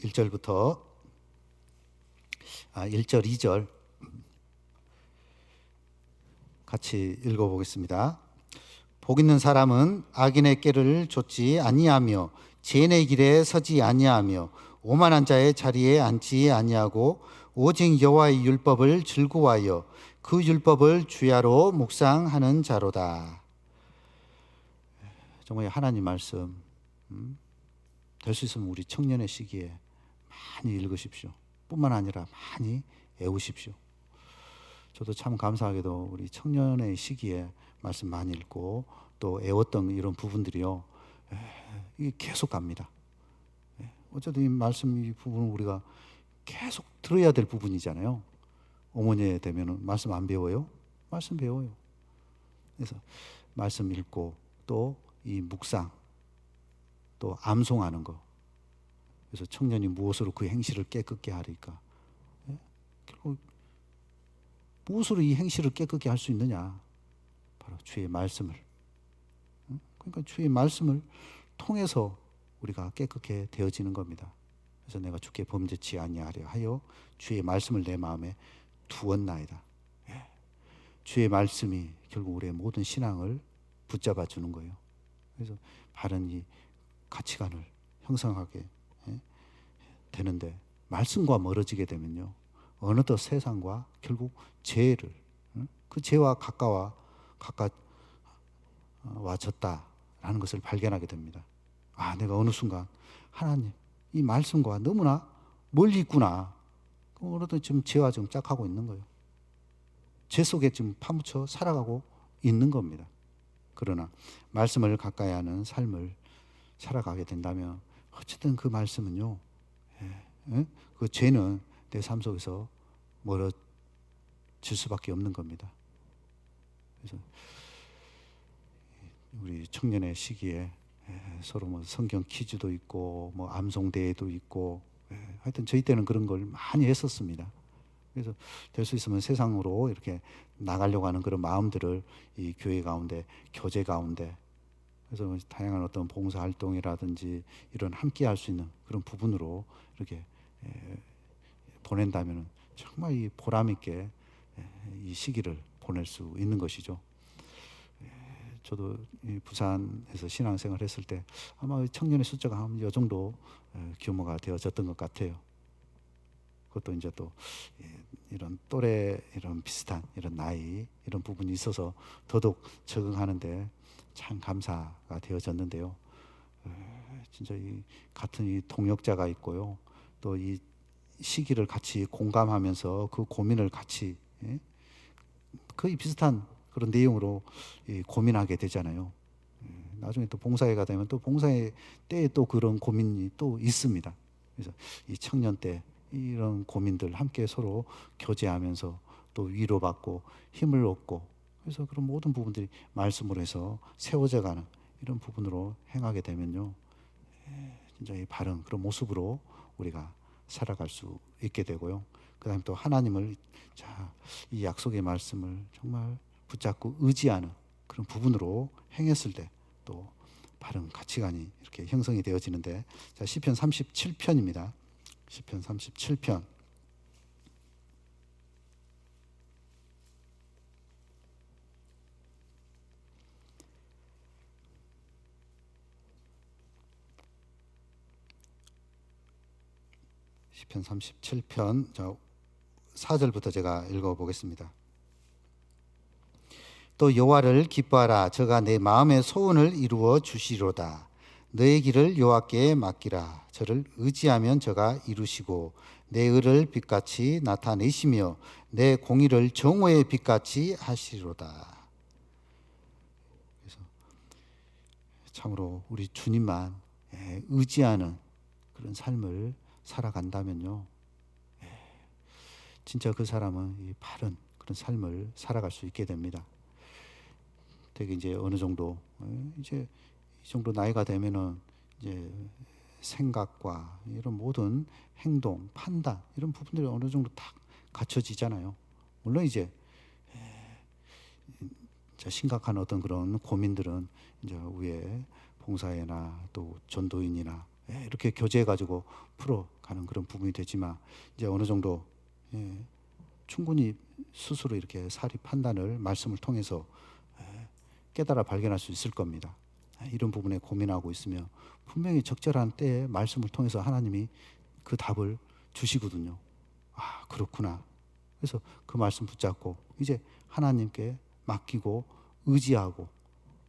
A: 1절부터 1절 2절 같이 읽어보겠습니다. 복 있는 사람은 악인의 꾀를 좇지 아니하며 죄인의 길에 서지 아니하며 오만한 자의 자리에 앉지 아니하고 오직 여호와의 율법을 즐거워하여 그 율법을 주야로 묵상하는 자로다. 정말 하나님 말씀 될 수 있으면 우리 청년의 시기에 많이 읽으십시오. 뿐만 아니라 많이 애우십시오. 저도 참 감사하게도 우리 청년의 시기에 말씀 많이 읽고 또 애웠던 이런 부분들이요. 이게 계속 갑니다. 어쨌든 이 말씀 이 부분은 우리가 계속 들어야 될 부분이잖아요. 어머니에 되면은 말씀 안 배워요? 말씀 배워요. 그래서 말씀 읽고 또 이 묵상, 또 암송하는 거. 그래서 청년이 무엇으로 그 행실을 깨끗게 하리까? 예? 결국 무엇으로 이 행실을 깨끗게 할 수 있느냐? 바로 주의 말씀을. 그러니까 주의 말씀을 통해서 우리가 깨끗게 되어지는 겁니다. 그래서 내가 주께 범죄치 아니하려 하여 주의 말씀을 내 마음에 두었나이다. 예. 주의 말씀이 결국 우리의 모든 신앙을 붙잡아 주는 거예요. 그래서 바른 이 가치관을 형성하게 되는데, 말씀과 멀어지게 되면요, 어느덧 세상과 결국 죄를, 그 죄와 가까워졌다라는 것을 발견하게 됩니다. 아, 내가 어느 순간 하나님 이 말씀과 너무나 멀리 있구나. 어느덧 지금 죄와 좀 짝하고 있는 거예요. 죄 속에 지금 파묻혀 살아가고 있는 겁니다. 그러나 말씀을 가까이 하는 삶을 살아가게 된다면 어쨌든 그 말씀은요, 그 죄는 내 삶 속에서 멀어질 수밖에 없는 겁니다. 그래서 우리 청년의 시기에 서로 뭐 성경 퀴즈도 있고 뭐 암송 대회도 있고, 하여튼 저희 때는 그런 걸 많이 했었습니다. 그래서 될 수 있으면 세상으로 이렇게 나가려고 하는 그런 마음들을 이 교회 가운데, 교제 가운데, 그래서 다양한 어떤 봉사 활동이라든지 이런 함께 할 수 있는 그런 부분으로 이렇게 보낸다면 정말 이 보람 있게 이 시기를 보낼 수 있는 것이죠. 저도 부산에서 신앙생활 했을 때 아마 청년의 숫자가 한 이 정도 규모가 되어졌던 것 같아요. 그것도 이제 또 이런 또래, 이런 비슷한 이런 나이, 이런 부분이 있어서 더더욱 적응하는데 참 감사가 되어졌는데요. 진짜 이 같은 이 동역자가 있고요, 또 이 시기를 같이 공감하면서 그 고민을 같이 거의 비슷한 그런 내용으로 고민하게 되잖아요. 나중에 또 봉사회가 되면 또 봉사회 때에 또 그런 고민이 또 있습니다. 그래서 이 청년 때 이런 고민들 함께 서로 교제하면서 또 위로받고 힘을 얻고, 그래서 그런 모든 부분들이 말씀으로 해서 세워져 가는 이런 부분으로 행하게 되면요, 진짜 이 바른 그런 모습으로 우리가 살아갈 수 있게 되고요. 그 다음에 또 하나님을, 이 약속의 말씀을 정말 붙잡고 의지하는 그런 부분으로 행했을 때 또 바른 가치관이 이렇게 형성이 되어지는데, 시편 37편입니다. 시편 37편. 시편 37편 4절부터 제가 읽어보겠습니다. 또 여호와를 기뻐하라. 저가 내 마음의 소원을 이루어 주시로다. 너의 길을 여호와께 맡기라. 저를 의지하면 저가 이루시고 내 의를 빛같이 나타내시며 내 공의를 정오의 빛같이 하시리로다. 그래서 참으로 우리 주님만 의지하는 그런 삶을 살아간다면요, 진짜 그 사람은 이 바른 그런 삶을 살아갈 수 있게 됩니다. 되게 이제 어느 정도, 이제 이 정도 나이가 되면은 이제 생각과 이런 모든 행동, 판단 이런 부분들이 어느 정도 딱 갖춰지잖아요. 물론 이제 심각한 어떤 그런 고민들은 이제 위에 봉사회나 또 전도인이나 이렇게 교제해가지고 풀어가는 그런 부분이 되지만, 이제 어느 정도 충분히 스스로 이렇게 사리 판단을 말씀을 통해서 깨달아 발견할 수 있을 겁니다. 이런 부분에 고민하고 있으며 분명히 적절한 때에 말씀을 통해서 하나님이 그 답을 주시거든요. 아, 그렇구나. 그래서 그 말씀 붙잡고 이제 하나님께 맡기고 의지하고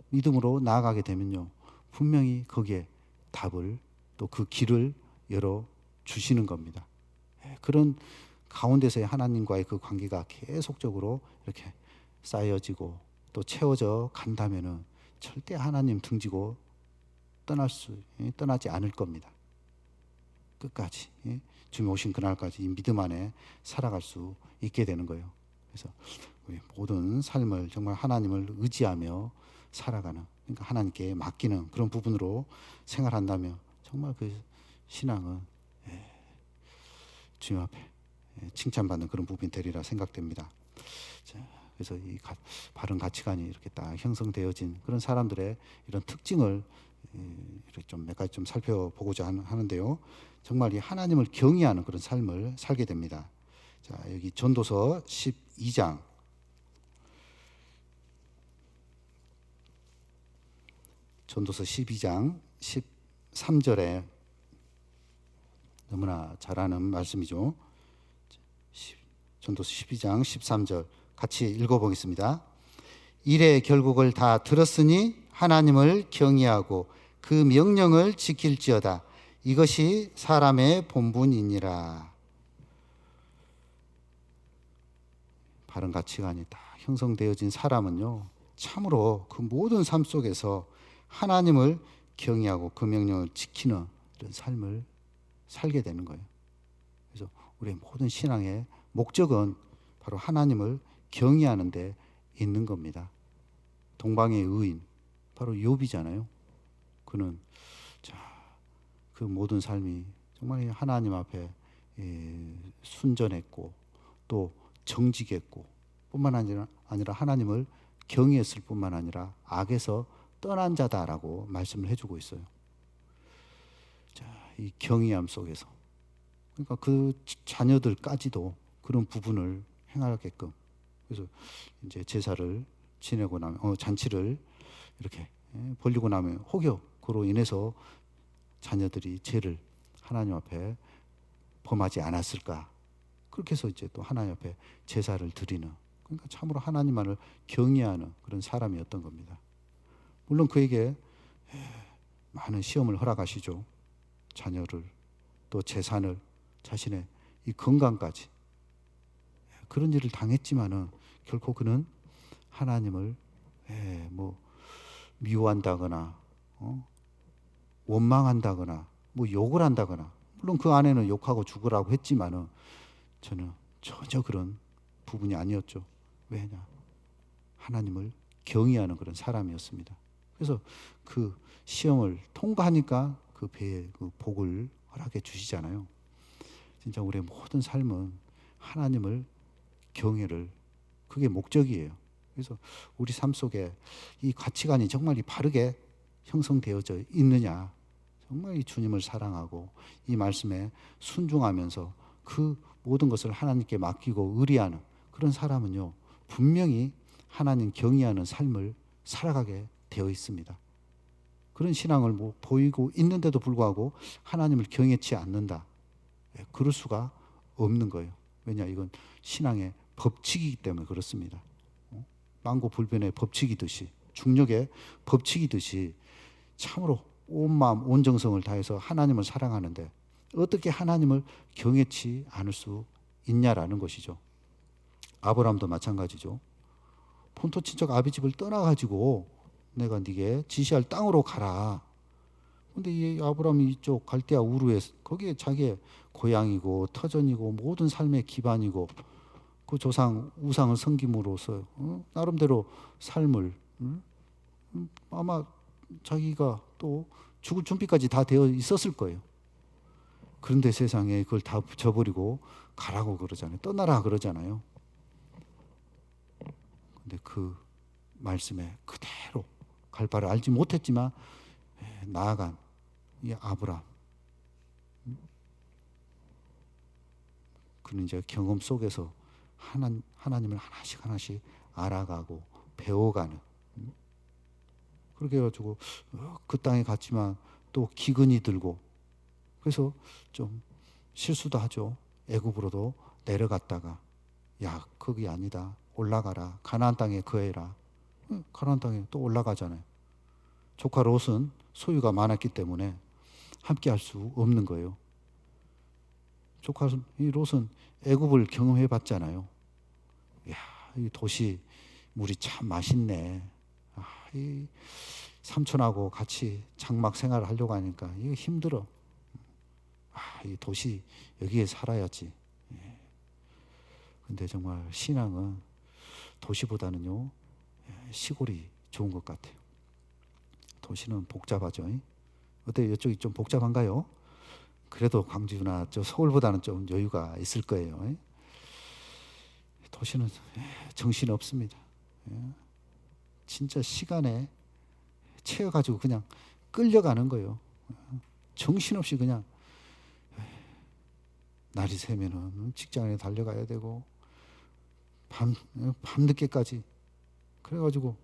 A: 믿음으로 나아가게 되면요, 분명히 거기에 답을, 또 그 길을 열어 주시는 겁니다. 그런 가운데서의 하나님과의 그 관계가 계속적으로 이렇게 쌓여지고 또 채워져 간다면은 절대 하나님 등지고 떠나지 않을 겁니다. 끝까지 주님 오신 그날까지 이 믿음 안에 살아갈 수 있게 되는 거예요. 그래서 우리 모든 삶을 정말 하나님을 의지하며 살아가는, 그러니까 하나님께 맡기는 그런 부분으로 생활한다면 정말 그 신앙은 주님 앞에 칭찬받는 그런 부분이 되리라 생각됩니다. 자, 그래서 이 바른 가치관이 이렇게 딱 형성되어진 그런 사람들의 이런 특징을 이렇게 좀 몇 가지 좀 살펴보고자 하는데요. 정말 이 하나님을 경외하는 그런 삶을 살게 됩니다. 자, 여기 전도서 12장 13절에 너무나 잘 아는 말씀이죠. 전도서 12장 13절 같이 읽어보겠습니다. 일의 결국을 다 들었으니 하나님을 경외하고 그 명령을 지킬지어다. 이것이 사람의 본분이니라. 바른 가치관이 다 형성되어진 사람은요, 참으로 그 모든 삶 속에서 하나님을 경외하고 그 명령을 지키는 이런 삶을 살게 되는 거예요. 그래서 우리의 모든 신앙의 목적은 바로 하나님을 경외하는 데 있는 겁니다. 동방의 의인 바로 욥이잖아요. 그는 그 모든 삶이 정말 하나님 앞에 순전했고 또 정직했고 뿐만 아니라 하나님을 경외했을 뿐만 아니라 악에서 떠난 자다라고 말씀을 해주고 있어요. 자, 이 경외함 속에서 그러니까 그 자녀들까지도 그런 부분을 행하게끔, 그래서 이제 제사를 지내고 나면 잔치를 이렇게 벌리고 나면 혹여 그로 인해서 자녀들이 죄를 하나님 앞에 범하지 않았을까, 그렇게 해서 이제 또 하나님 앞에 제사를 드리는, 그러니까 참으로 하나님만을 경외하는 그런 사람이었던 겁니다. 물론 그에게 많은 시험을 허락하시죠. 자녀를, 또 재산을, 자신의 이 건강까지 그런 일을 당했지만은 결코 그는 하나님을 미워한다거나 원망한다거나 욕을 한다거나, 물론 그 안에는 욕하고 죽으라고 했지만은 저는 전혀 그런 부분이 아니었죠. 왜냐? 하나님을 경외하는 그런 사람이었습니다. 그래서 그 시험을 통과하니까 그 배에 그 복을 허락해 주시잖아요. 진짜 우리의 모든 삶은 하나님을 경외를, 그게 목적이에요. 그래서 우리 삶 속에 이 가치관이 정말 바르게 형성되어져 있느냐, 정말 이 주님을 사랑하고 이 말씀에 순종하면서 그 모든 것을 하나님께 맡기고 의리하는 그런 사람은요, 분명히 하나님 경외하는 삶을 살아가게 되어 있습니다. 그런 신앙을 보이고 있는데도 불구하고 하나님을 경외치 않는다, 그럴 수가 없는 거예요. 왜냐? 이건 신앙의 법칙이기 때문에 그렇습니다. 만고불변의 법칙이듯이, 중력의 법칙이듯이 참으로 온 마음 온 정성을 다해서 하나님을 사랑하는데 어떻게 하나님을 경외치 않을 수 있냐라는 것이죠. 아브라함도 마찬가지죠. 본토 친척 아비 집을 떠나가지고 내가 네게 지시할 땅으로 가라. 근데 이 아브라함이 이쪽 갈대아 우르에, 거기에 자기의 고향이고 터전이고 모든 삶의 기반이고 그 조상 우상을 섬김으로써 나름대로 삶을 아마 자기가 또 죽을 준비까지 다 되어 있었을 거예요. 그런데 세상에 그걸 다 붙여버리고 가라고 그러잖아요. 떠나라 그러잖아요. 근데 그 말씀에 그대로 갈 바를 알지 못했지만 나아간 이 아브라함, 그는 이제 경험 속에서 하나님을 하나씩 알아가고 배워가는, 그렇게 해가지고 그 땅에 갔지만 또 기근이 들고, 그래서 좀 실수도 하죠. 애굽으로도 내려갔다가 야, 거기 아니다, 올라가라, 가나안 땅에 거해라. 가나안 땅에 또 올라가잖아요. 조카 롯은 소유가 많았기 때문에 함께 할 수 없는 거예요. 조카 이 롯은 애굽을 경험해 봤잖아요. 야, 이 도시 물이 참 맛있네. 이 삼촌하고 같이 장막 생활을 하려고 하니까 이거 힘들어. 이 도시 여기에 살아야지. 근데 정말 신앙은 도시보다는요, 시골이 좋은 것 같아요. 도시는 복잡하죠. 어때, 이쪽이 좀 복잡한가요? 그래도 광주나 저 서울보다는 좀 여유가 있을 거예요. 도시는 정신 없습니다. 진짜 시간에 채워가지고 그냥 끌려가는 거예요. 정신없이 그냥 날이 새면은 직장에 달려가야 되고 밤늦게까지 그래가지고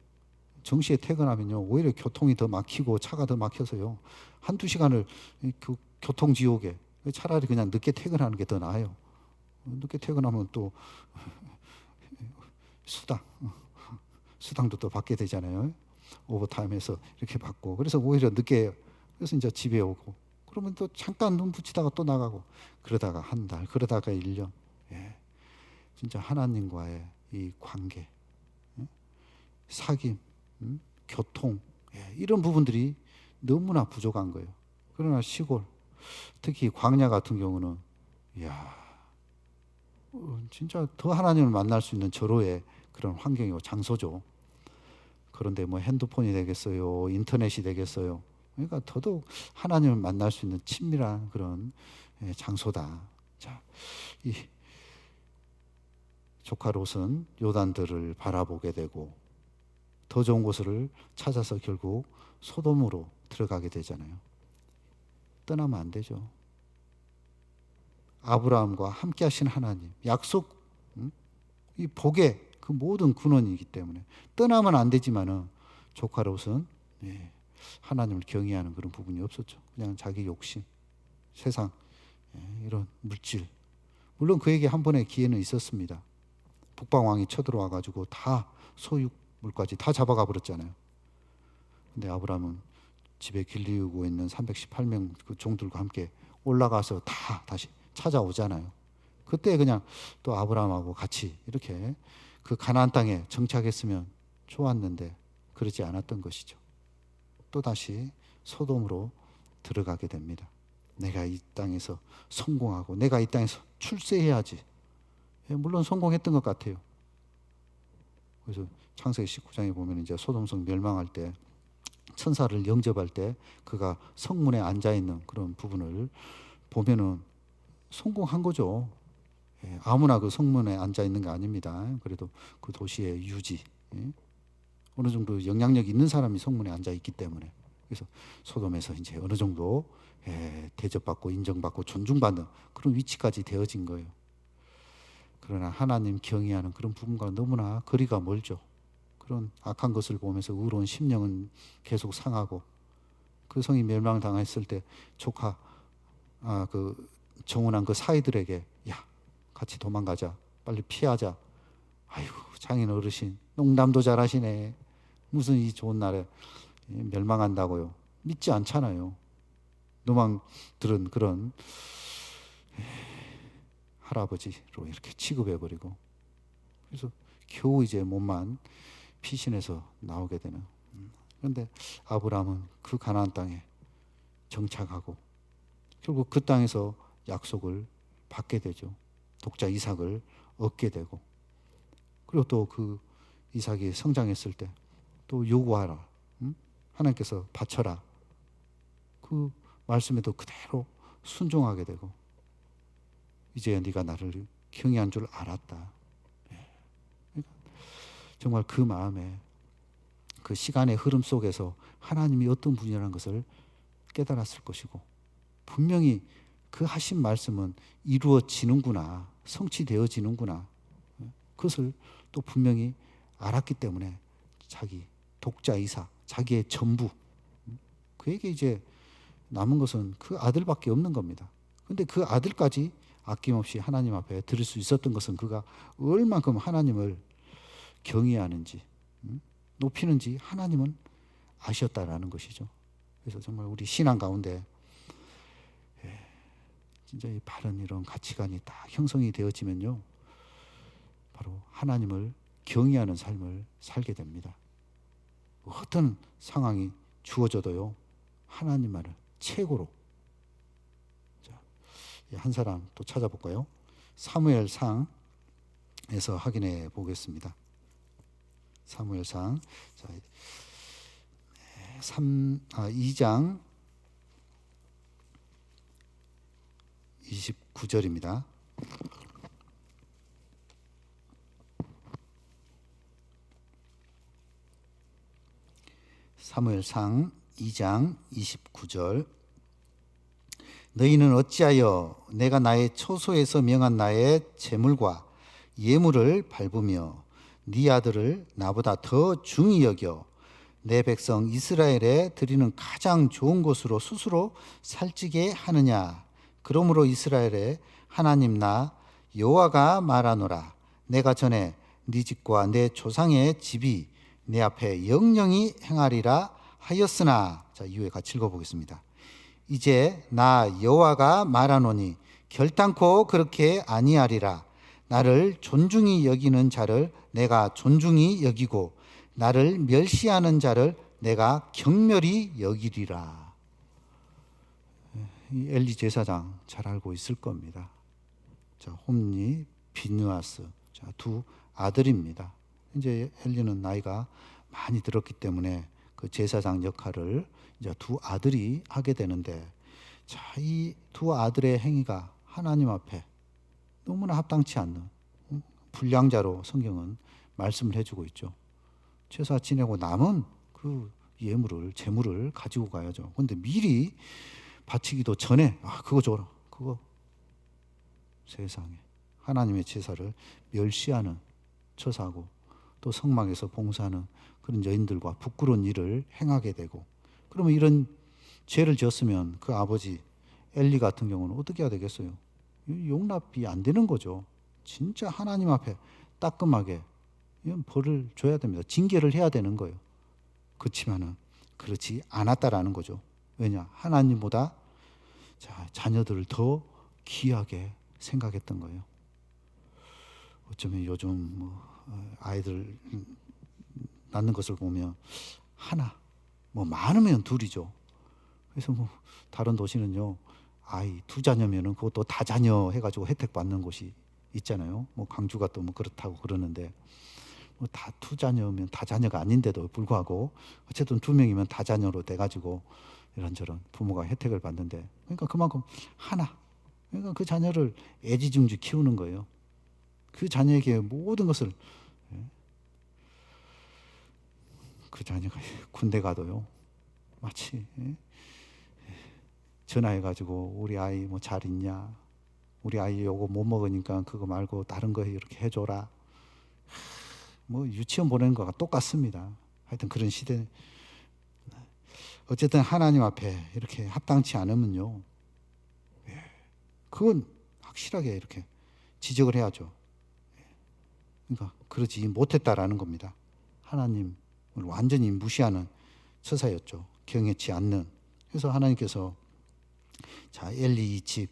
A: 정시에 퇴근하면요 오히려 교통이 더 막히고 차가 더 막혀서요 한두 시간을 그 교통지옥에 차라리 그냥 늦게 퇴근하는 게 더 나아요. 늦게 퇴근하면 또 수당도 또 받게 되잖아요. 오버타임에서 이렇게 받고 그래서 오히려 늦게 그래서 이제 집에 오고 그러면 또 잠깐 눈 붙이다가 또 나가고 그러다가 한 달 그러다가 1년 진짜 하나님과의 이 관계 사귐 교통 이런 부분들이 너무나 부족한 거예요. 그러나 시골 특히 광야 같은 경우는 진짜 더 하나님을 만날 수 있는 절호의 그런 환경이고 장소죠. 그런데 뭐 핸드폰이 되겠어요, 인터넷이 되겠어요. 그러니까 더더욱 하나님을 만날 수 있는 친밀한 그런 장소다. 자, 이 조카 롯은 요단들을 바라보게 되고 더 좋은 곳을 찾아서 결국 소돔으로 들어가게 되잖아요. 떠나면 안 되죠. 아브라함과 함께 하신 하나님, 약속, 이 복의 그 모든 근원이기 때문에 떠나면 안 되지만은 조카 롯은 하나님을 경외하는 그런 부분이 없었죠. 그냥 자기 욕심, 세상, 이런 물질. 물론 그에게 한 번의 기회는 있었습니다. 북방왕이 쳐들어와 가지고 다 소유물까지 다 잡아가 버렸잖아요. 근데 아브라함은 집에 길리우고 있는 318명 그 종들과 함께 올라가서 다 다시 찾아오잖아요. 그때 그냥 또 아브라함하고 같이 이렇게 그 가나안 땅에 정착했으면 좋았는데 그러지 않았던 것이죠. 또 다시 소돔으로 들어가게 됩니다. 내가 이 땅에서 성공하고 내가 이 땅에서 출세해야지. 물론 성공했던 것 같아요. 그래서 창세기 19장에 보면 이제 소돔성 멸망할 때 천사를 영접할 때 그가 성문에 앉아 있는 그런 부분을 보면은 성공한 거죠. 아무나 그 성문에 앉아 있는 게 아닙니다. 그래도 그 도시의 유지, 어느 정도 영향력 있는 사람이 성문에 앉아 있기 때문에 그래서 소돔에서 이제 어느 정도 대접받고 인정받고 존중받는 그런 위치까지 되어진 거예요. 그러나 하나님 경외하는 그런 부분과 너무나 거리가 멀죠. 그런 악한 것을 보면서 의로운 심령은 계속 상하고 그 성이 멸망당했을 때 조카 그 정혼한 그 사이들에게 야 같이 도망가자 빨리 피하자. 아이고 장인 어르신 농담도 잘하시네. 무슨 이 좋은 날에 멸망한다고요. 믿지 않잖아요. 노망들은 그런 할아버지로 이렇게 취급해버리고 그래서 겨우 이제 몸만 피신해서 나오게 되는. 그런데 아브라함은 그 가나안 땅에 정착하고 결국 그 땅에서 약속을 받게 되죠. 독자 이삭을 얻게 되고 그리고 또 그 이삭이 성장했을 때 또 요구하라. 하나님께서 바쳐라. 그 말씀에도 그대로 순종하게 되고 이제 네가 나를 경외한 줄 알았다. 정말 그 마음에 그 시간의 흐름 속에서 하나님이 어떤 분이라는 것을 깨달았을 것이고 분명히 그 하신 말씀은 이루어지는구나, 성취되어지는구나. 그것을 또 분명히 알았기 때문에 자기 독자 이삭, 자기의 전부, 그에게 이제 남은 것은 그 아들밖에 없는 겁니다. 그런데 그 아들까지 아낌없이 하나님 앞에 드릴 수 있었던 것은 그가 얼만큼 하나님을 경외하는지 높이는지 하나님은 아셨다라는 것이죠. 그래서 정말 우리 신앙 가운데 진짜 이 바른 이런 가치관이 딱 형성이 되어지면요 바로 하나님을 경외하는 삶을 살게 됩니다. 어떤 상황이 주어져도요 하나님만을 최고로. 자, 한 사람 또 찾아볼까요? 사무엘상 에서 확인해 보겠습니다. 사무엘상 2장 29절입니다. 사무엘상 2장 29절. 너희는 어찌하여 내가 나의 초소에서 명한 나의 제물과 예물을 밟으며 네 아들을 나보다 더 중히 여겨 내 백성 이스라엘에 드리는 가장 좋은 곳으로 스스로 살찌게 하느냐. 그러므로 이스라엘의 하나님 나 여호와가 말하노라. 내가 전에 네 집과 내 조상의 집이 내 앞에 영영히 행하리라 하였으나. 자, 이후에 같이 읽어보겠습니다. 이제 나 여호와가 말하노니 결단코 그렇게 아니하리라. 나를 존중히 여기는 자를 내가 존중히 여기고 나를 멸시하는 자를 내가 경멸히 여기리라. 엘리 제사장 잘 알고 있을 겁니다. 자, 홈리, 비누아스, 자, 두 아들입니다. 이제 엘리는 나이가 많이 들었기 때문에 그 제사장 역할을 이제 두 아들이 하게 되는데, 자, 이 두 아들의 행위가 하나님 앞에 너무나 합당치 않는 불량자로 성경은 말씀을 해주고 있죠. 제사 지내고 남은 그 예물을, 제물을 가지고 가야죠. 그런데 미리 바치기도 전에 그거 줘라, 그거. 세상에 하나님의 제사를 멸시하는 처사하고 또 성막에서 봉사하는 그런 여인들과 부끄러운 일을 행하게 되고, 그러면 이런 죄를 지었으면 그 아버지 엘리 같은 경우는 어떻게 해야 되겠어요? 용납이 안 되는 거죠. 진짜 하나님 앞에 따끔하게 이건 벌을 줘야 됩니다. 징계를 해야 되는 거예요. 그렇지만은 그렇지 않았다라는 거죠. 왜냐? 하나님보다 자녀들을 더 귀하게 생각했던 거예요. 어쩌면 요즘 아이들 낳는 것을 보면 하나, 많으면 둘이죠. 그래서 다른 도시는요, 아이 두 자녀면은 그것도 다자녀 해가지고 혜택 받는 곳이 있잖아요. 광주가 또 그렇다고 그러는데, 다 두 자녀면 다자녀가 아닌데도 불구하고 어쨌든 두 명이면 다자녀로 돼가지고 이런저런 부모가 혜택을 받는데, 그러니까 그만큼 하나, 그러니까 그 자녀를 애지중지 키우는 거예요. 그 자녀에게 모든 것을, 그 자녀가 군대 가도요, 마치 전화해가지고 우리 아이 잘 있냐, 우리 아이 요거 못 먹으니까 그거 말고 다른 거 이렇게 해줘라. 유치원 보내는 거가 똑같습니다. 하여튼 그런 시대. 어쨌든 하나님 앞에 이렇게 합당치 않으면요, 그건 확실하게 이렇게 지적을 해야죠. 그러니까 그러지 못했다라는 겁니다. 하나님을 완전히 무시하는 처사였죠. 경외치 않는. 그래서 하나님께서 엘리 이 집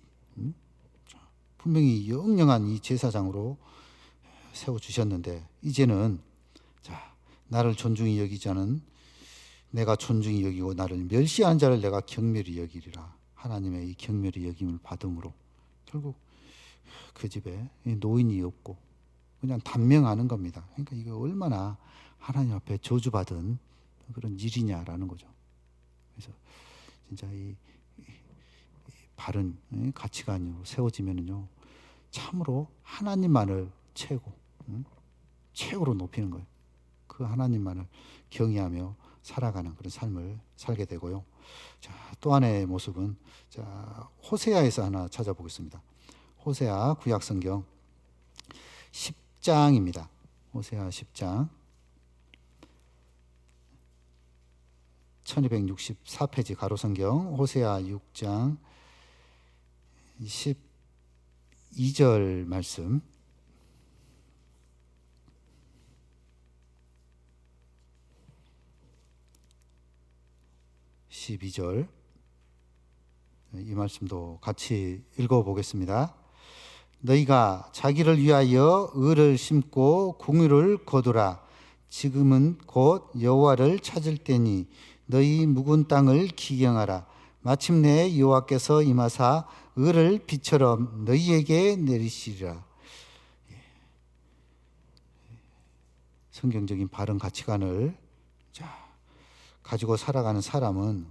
A: 분명히 영영한 이 제사장으로 세워주셨는데, 이제는 나를 존중히 여기지 않은 내가 존중히 여기고 나를 멸시하는 자를 내가 경멸히 여기리라. 하나님의 이 경멸히 여김을 받음으로 결국 그 집에 노인이 없고 그냥 단명하는 겁니다. 그러니까 이거 얼마나 하나님 앞에 저주받은 그런 일이냐라는 거죠. 그래서 진짜 이 바른 가치관으로 세워지면은요, 참으로 하나님만을 최고로 높이는 거예요. 그 하나님만을 경외하며 살아가는 그런 삶을 살게 되고요. 또 하나의 모습은 호세아에서 하나 찾아보겠습니다. 호세아 구약성경 10장입니다. 호세아 10장 1264페이지 가로성경 호세아 6장 12절 말씀. 이 말씀도 같이 읽어보겠습니다. 너희가 자기를 위하여 의를 심고 공의를 거두라. 지금은 곧 여호와를 찾을 때니 너희 묵은 땅을 기경하라. 마침내 여호와께서 임하사 의를 비처럼 너희에게 내리시리라. 성경적인 바른 가치관을 가지고 살아가는 사람은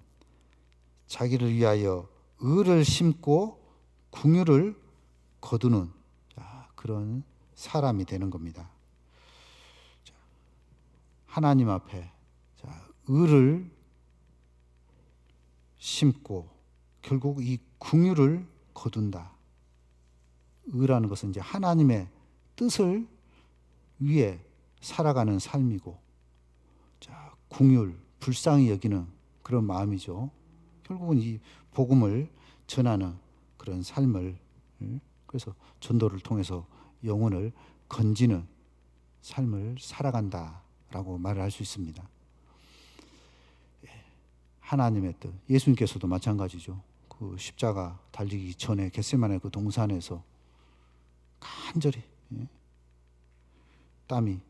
A: 자기를 위하여 의를 심고 긍휼을 거두는 그런 사람이 되는 겁니다. 하나님 앞에 의를 심고 결국 이 긍휼을 거둔다. 의라는 것은 이제 하나님의 뜻을 위해 살아가는 삶이고, 긍휼, 불쌍히 여기는 그런 마음이죠. 결국은 이 복음을 전하는 그런 삶을, 그래서 전도를 통해서 영혼을 건지는 삶을 살아간다라고 말을 할 수 있습니다. 하나님의 뜻, 예수님께서도 마찬가지죠. 그 십자가 달리기 전에 겟세마네 그 동산에서 간절히 땀이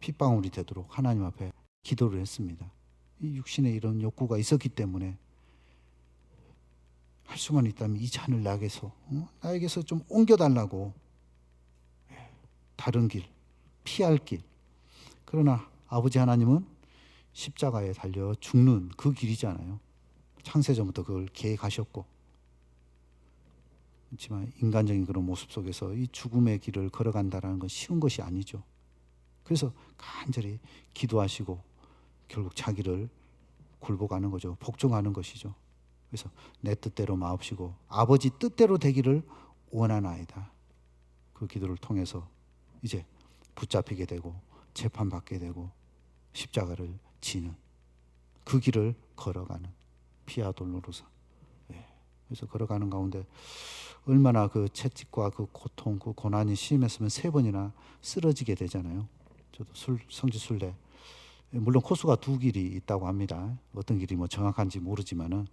A: 핏방울이 되도록 하나님 앞에 기도를 했습니다. 이 육신에 이런 욕구가 있었기 때문에 할 수만 있다면 이 잔을 나에게서 좀 옮겨달라고, 다른 길, 피할 길. 그러나 아버지 하나님은 십자가에 달려 죽는 그 길이잖아요. 창세전부터 그걸 계획하셨고, 그렇지만 인간적인 그런 모습 속에서 이 죽음의 길을 걸어간다는 건 쉬운 것이 아니죠. 그래서 간절히 기도하시고 결국 자기를 굴복하는 거죠. 복종하는 것이죠. 그래서 내 뜻대로 마옵시고 아버지 뜻대로 되기를 원하나이다. 그 기도를 통해서 이제 붙잡히게 되고 재판받게 되고 십자가를 지는 그 길을 걸어가는 비아 돌로로사. 그래서 걸어가는 가운데 얼마나 그 채찍과 그 고통, 그 고난이 심했으면 3번이나 쓰러지게 되잖아요. 저도 성지순례, 물론 코스가 2길이 있다고 합니다. 어떤 길이 뭐 정확한지 모르지만은,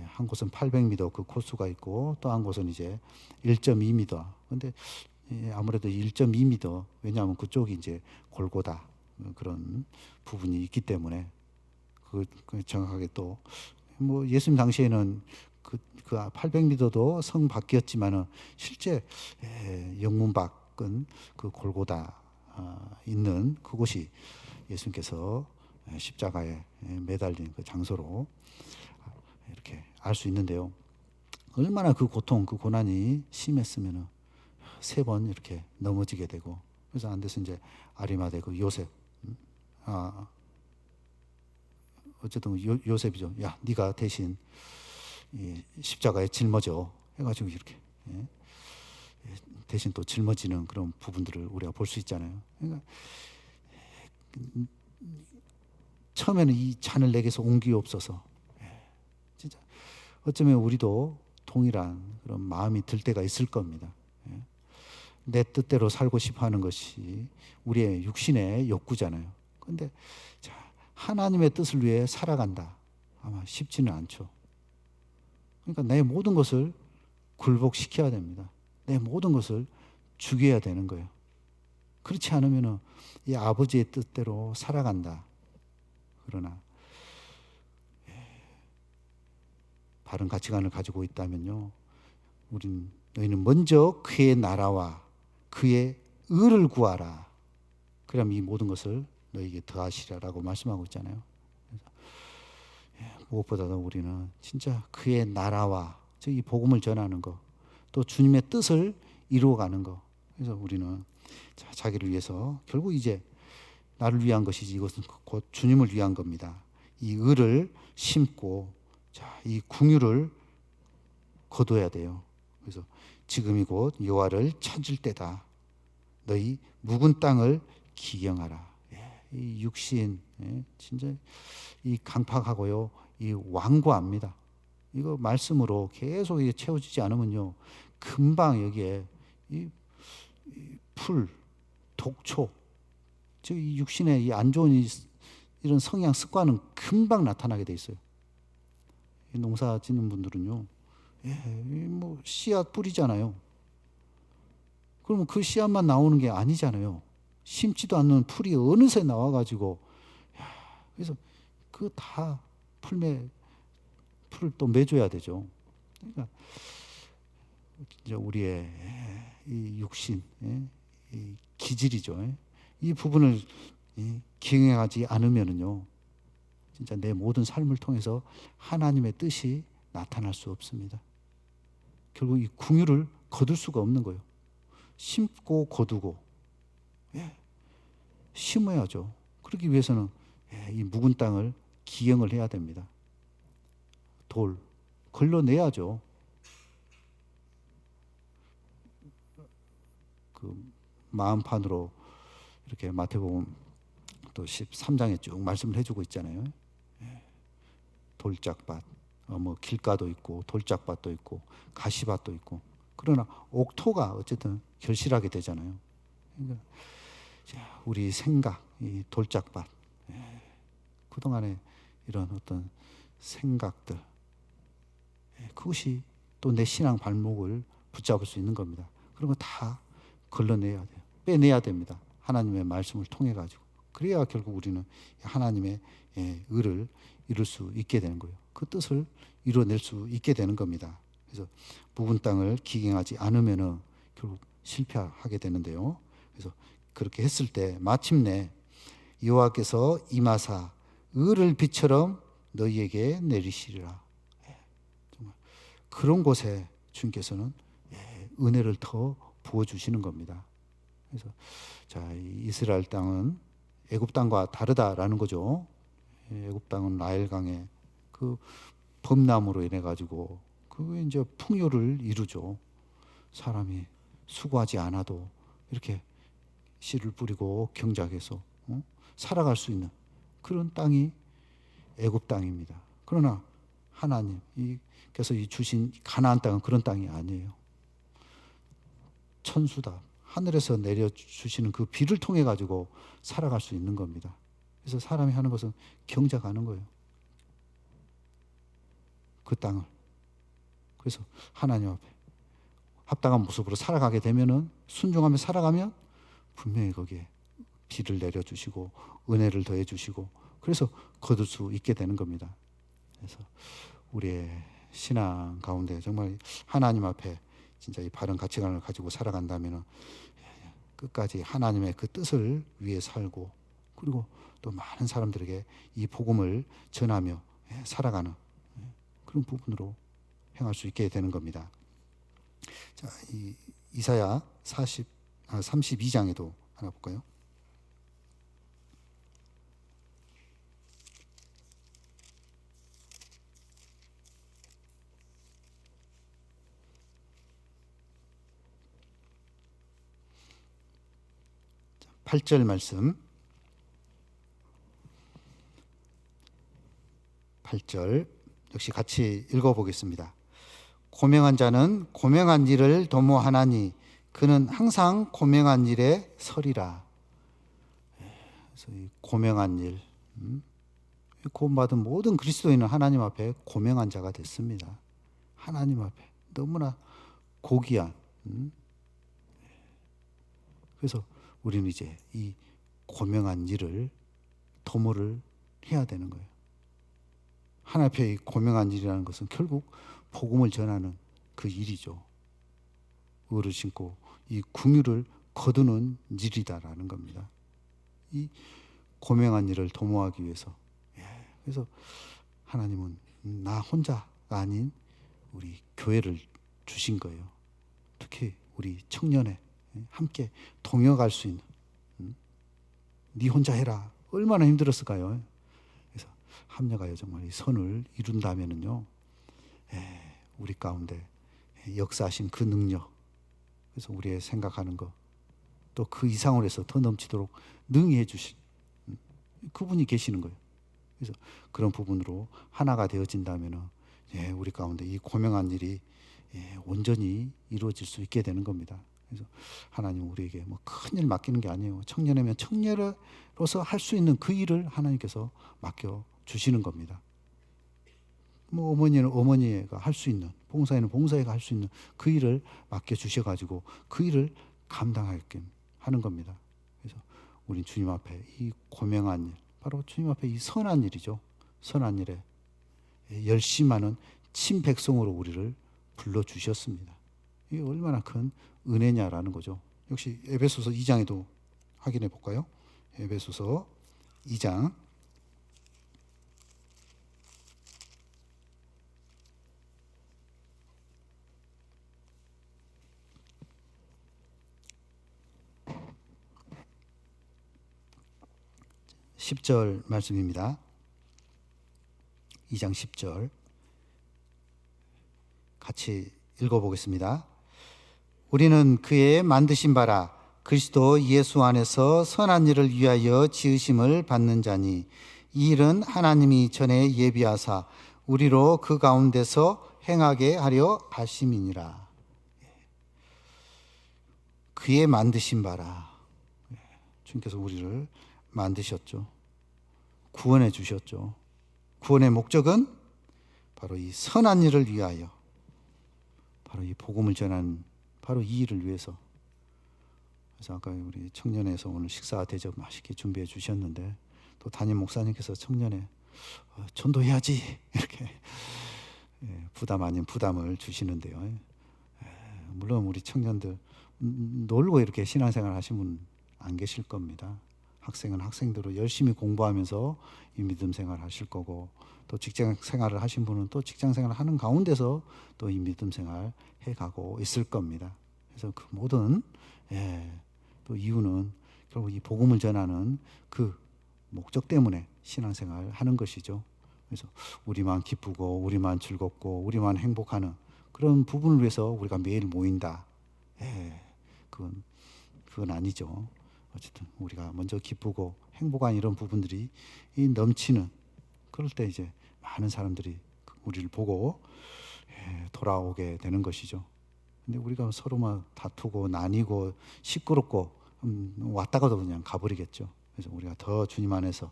A: 한 곳은 800m 그 코스가 있고 또 한 곳은 이제 1.2m. 근데 아무래도 1.2m, 왜냐하면 그쪽이 이제 골고다 그런 부분이 있기 때문에 그 정확하게 또 뭐 예수님 당시에는 그 800m도 성 밖이었지만은 실제 영문 밖은 그 골고다 있는 그곳이 예수님께서 십자가에 매달린 그 장소로 이렇게 알 수 있는데요. 얼마나 그 고통, 그 고난이 심했으면은 3번 이렇게 넘어지게 되고, 그래서 안 돼서 이제 아리마대 그 요셉, 어쨌든 요셉이죠. 야, 네가 대신 이 십자가에 짊어져 해가지고 이렇게 대신 또 짊어지는 그런 부분들을 우리가 볼 수 있잖아요. 그러니까 처음에는 이 잔을 내게서 옮기옵소서. 진짜 어쩌면 우리도 동일한 그런 마음이 들 때가 있을 겁니다. 내 뜻대로 살고 싶어하는 것이 우리의 육신의 욕구잖아요. 그런데 하나님의 뜻을 위해 살아간다. 아마 쉽지는 않죠. 그러니까 내 모든 것을 굴복시켜야 됩니다. 내 모든 것을 죽여야 되는 거예요. 그렇지 않으면 이 아버지의 뜻대로 살아간다. 그러나 바른 가치관을 가지고 있다면요, 너희는 먼저 그의 나라와 그의 의를 구하라. 그럼 이 모든 것을 너에게 더하시라라고 말씀하고 있잖아요. 그래서 무엇보다도 우리는 진짜 그의 나라와 이 복음을 전하는 것, 또 주님의 뜻을 이루어가는 것. 그래서 우리는 자기를 위해서 결국 이제 나를 위한 것이지 이것은 곧 주님을 위한 겁니다. 이 의를 심고 이 긍휼을 거둬야 돼요. 그래서 지금이 곧 여호와를 찾을 때다. 너희 묵은 땅을 기경하라. 이 육신 진짜 이 강팍하고요, 이 완고합니다. 이거 말씀으로 계속 채워지지 않으면요, 금방 여기에 이 풀, 독초, 즉 이 육신의 이 안 좋은 이런 성향 습관은 금방 나타나게 돼 있어요. 농사 짓는 분들은요, 뭐 씨앗 뿌리잖아요. 그러면 그 씨앗만 나오는 게 아니잖아요. 심지도 않는 풀이 어느새 나와가지고, 그래서 그 다 풀을 또 매줘야 되죠. 그러니까 이제 우리의 이 육신, 이 기질이죠. 이 부분을 기행하지 않으면은요, 진짜 내 모든 삶을 통해서 하나님의 뜻이 나타날 수 없습니다. 결국 이 궁유를 거둘 수가 없는 거예요. 심고 거두고, 심어야죠. 그러기 위해서는 이 묵은 땅을 기행을 해야 됩니다. 돌 걸러내야죠. 그 마음판으로 이렇게 마태복음 또 13장에 쭉 말씀을 해주고 있잖아요. 돌짝밭, 뭐 길가도 있고 돌짝밭도 있고 가시밭도 있고, 그러나 옥토가 어쨌든 결실하게 되잖아요. 그러니까 우리 생각, 이 돌짝밭, 그동안에 이런 어떤 생각들, 그것이 또 내 신앙 발목을 붙잡을 수 있는 겁니다. 그런 거 다 걸러내야 돼요. 빼내야 됩니다. 하나님의 말씀을 통해 가지고. 그래야 결국 우리는 하나님의 의를 이룰 수 있게 되는 거예요. 그 뜻을 이뤄낼 수 있게 되는 겁니다. 그래서 묵은 땅을 기행하지 않으면은 결국 실패하게 되는데요. 그래서 그렇게 했을 때 마침내 여호와께서 임하사 의를 비처럼 너희에게 내리시리라. 정말 그런 곳에 주님께서는 은혜를 더 부어주시는 겁니다. 그래서 자, 이스라엘 땅은 애굽 땅과 다르다라는 거죠. 애굽 땅은 나일강의 그 범람으로 인해 가지고 그 이제 풍요를 이루죠. 사람이 수고하지 않아도 이렇게 씨를 뿌리고 경작해서 살아갈 수 있는 그런 땅이 애굽 땅입니다. 그러나 하나님께서 주신 가나안 땅은 그런 땅이 아니에요. 천수다. 하늘에서 내려주시는 그 비를 통해 가지고 살아갈 수 있는 겁니다. 그래서 사람이 하는 것은 경작하는 거예요. 그 땅을. 그래서 하나님 앞에 합당한 모습으로 살아가게 되면은, 순종하며 살아가면 분명히 거기에 비를 내려주시고 은혜를 더해주시고, 그래서 거둘 수 있게 되는 겁니다. 그래서 우리의 신앙 가운데 정말 하나님 앞에 진짜 이 바른 가치관을 가지고 살아간다면 끝까지 하나님의 그 뜻을 위해 살고, 그리고 또 많은 사람들에게 이 복음을 전하며 살아가는 그런 부분으로 행할 수 있게 되는 겁니다. 자, 이 이사야 32장에도 하나 볼까요? 자, 8절 말씀. 8절 역시 같이 읽어보겠습니다. 고명한 자는 고명한 일을 도모하나니 그는 항상 고명한 일에 서리라. 그래서 이 고명한 일, 구원받은 모든 그리스도인은 하나님 앞에 고명한 자가 됐습니다. 하나님 앞에 너무나 고귀한. 그래서 우리는 이제 이 고명한 일을 도모를 해야 되는 거예요. 하나님 앞에 이 고명한 일이라는 것은 결국 복음을 전하는 그 일이죠. 의를 신고 이 궁유를 거두는 일이다라는 겁니다. 이 고명한 일을 도모하기 위해서. 그래서 하나님은 나 혼자가 아닌 우리 교회를 주신 거예요. 특히 우리 청년에 함께 동역할 수 있는. 네 혼자 해라. 얼마나 힘들었을까요? 그래서 합력하여 정말 이 선을 이룬다면은요, 우리 가운데 역사하신 그 능력, 그래서 우리의 생각하는 것, 또 그 이상으로 해서 더 넘치도록 능히 해주신 그분이 계시는 거예요. 그래서 그런 부분으로 하나가 되어진다면 우리 가운데 이 고명한 일이 온전히 이루어질 수 있게 되는 겁니다. 그래서 하나님 우리에게 뭐 큰 일 맡기는 게 아니에요. 청년이면 청년으로서 할 수 있는 그 일을 하나님께서 맡겨 주시는 겁니다. 뭐 어머니는 어머니가 할 수 있는, 봉사에는 봉사회가 할 수 있는 그 일을 맡겨 주셔가지고 그 일을 감당하게 하는 겁니다. 그래서 우리 주님 앞에 이 고명한 일, 바로 주님 앞에 이 선한 일이죠. 선한 일에 열심하는 친백성으로 우리를 불러주셨습니다. 이게 얼마나 큰 은혜냐라는 거죠. 역시 에베소서 2장에도 확인해 볼까요? 에베소서 2장 10절 말씀입니다. 2장 10절 같이 읽어보겠습니다. 우리는 그의 만드신 바라 그리스도 예수 안에서 선한 일을 위하여 지으심을 받는 자니 이 일은 하나님이 전에 예비하사 우리로 그 가운데서 행하게 하려 하심이니라. 그의 만드신 바라. 주님께서 우리를 만드셨죠. 구원해 주셨죠. 구원의 목적은 바로 이 선한 일을 위하여, 바로 이 복음을 전하는 바로 이 일을 위해서. 그래서 아까 우리 청년에서 오늘 식사 대접 맛있게 준비해 주셨는데 또 담임 목사님께서 청년에 전도해야지 이렇게 부담 아닌 부담을 주시는데요. 물론 우리 청년들 놀고 이렇게 신앙생활 하신 분 안 계실 겁니다. 학생은 학생대로 열심히 공부하면서 이 믿음 생활 하실 거고, 또 직장 생활을 하신 분은 또 직장 생활을 하는 가운데서 또 이 믿음 생활 해가고 있을 겁니다. 그래서 그 모든 또 이유는 결국 이 복음을 전하는 그 목적 때문에 신앙생활 하는 것이죠. 그래서 우리만 기쁘고 우리만 즐겁고 우리만 행복하는 그런 부분을 위해서 우리가 매일 모인다. 그건 아니죠. 어쨌든 우리가 먼저 기쁘고 행복한 이런 부분들이 넘치는 그럴 때 이제 많은 사람들이 우리를 보고 돌아오게 되는 것이죠. 근데 우리가 서로만 다투고 나뉘고 시끄럽고 왔다가도 그냥 가버리겠죠. 그래서 우리가 더 주님 안에서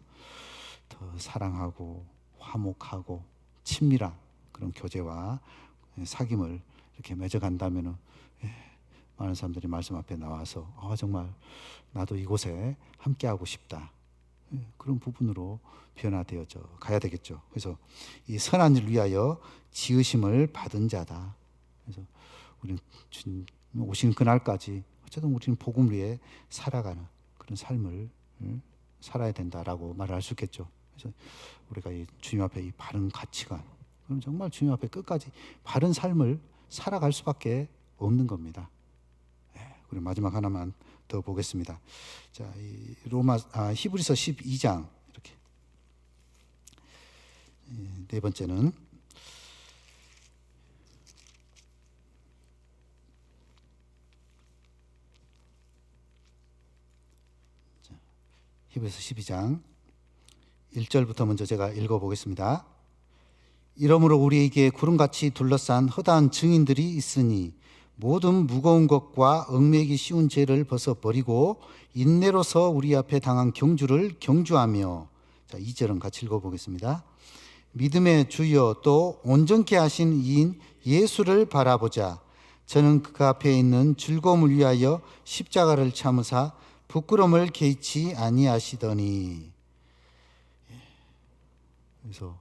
A: 더 사랑하고 화목하고 친밀한 그런 교제와 사귐을 이렇게 맺어간다면은 많은 사람들이 말씀 앞에 나와서 정말 나도 이곳에 함께하고 싶다. 그런 부분으로 변화되어져 가야 되겠죠. 그래서 이 선한 일을 위하여 지으심을 받은 자다. 그래서 우리는 주님 오시는 그날까지 어쨌든 우리는 복음 위에 살아가는 그런 삶을 살아야 된다라고 말을 할 수 있겠죠. 그래서 우리가 이 주님 앞에 이 바른 가치관, 그럼 정말 주님 앞에 끝까지 바른 삶을 살아갈 수밖에 없는 겁니다. 우리 마지막 하나만 더 보겠습니다. 자, 이 히브리서 12장 이렇게 네 번째는 히브리서 12장 1절부터 먼저 제가 읽어보겠습니다. 이러므로 우리에게 구름같이 둘러싼 허다한 증인들이 있으니 모든 무거운 것과 얽매이기 쉬운 죄를 벗어버리고 인내로서 우리 앞에 당한 경주를 경주하며, 자 2절은 같이 읽어보겠습니다. 믿음의 주여 또 온전케 하신 이인 예수를 바라보자. 저는 그 앞에 있는 즐거움을 위하여 십자가를 참으사 부끄러움을 개의치 아니하시더니. 그래서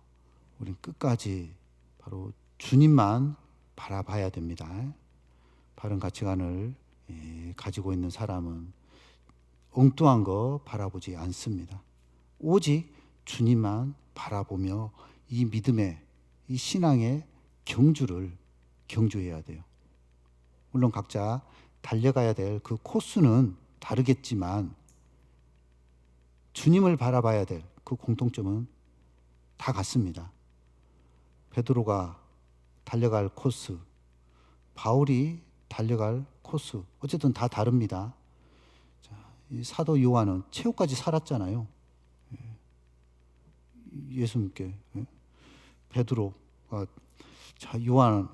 A: 우리는 끝까지 바로 주님만 바라봐야 됩니다. 바른 가치관을 가지고 있는 사람은 엉뚱한 거 바라보지 않습니다. 오직 주님만 바라보며 이 믿음의, 이 신앙의 경주를 경주해야 돼요. 물론 각자 달려가야 될 그 코스는 다르겠지만 주님을 바라봐야 될 그 공통점은 다 같습니다. 베드로가 달려갈 코스, 바울이 달려갈 코스, 어쨌든 다 다릅니다. 자, 이 사도 요한은 최후까지 살았잖아요. 예수님께. 베드로가 자, 요한,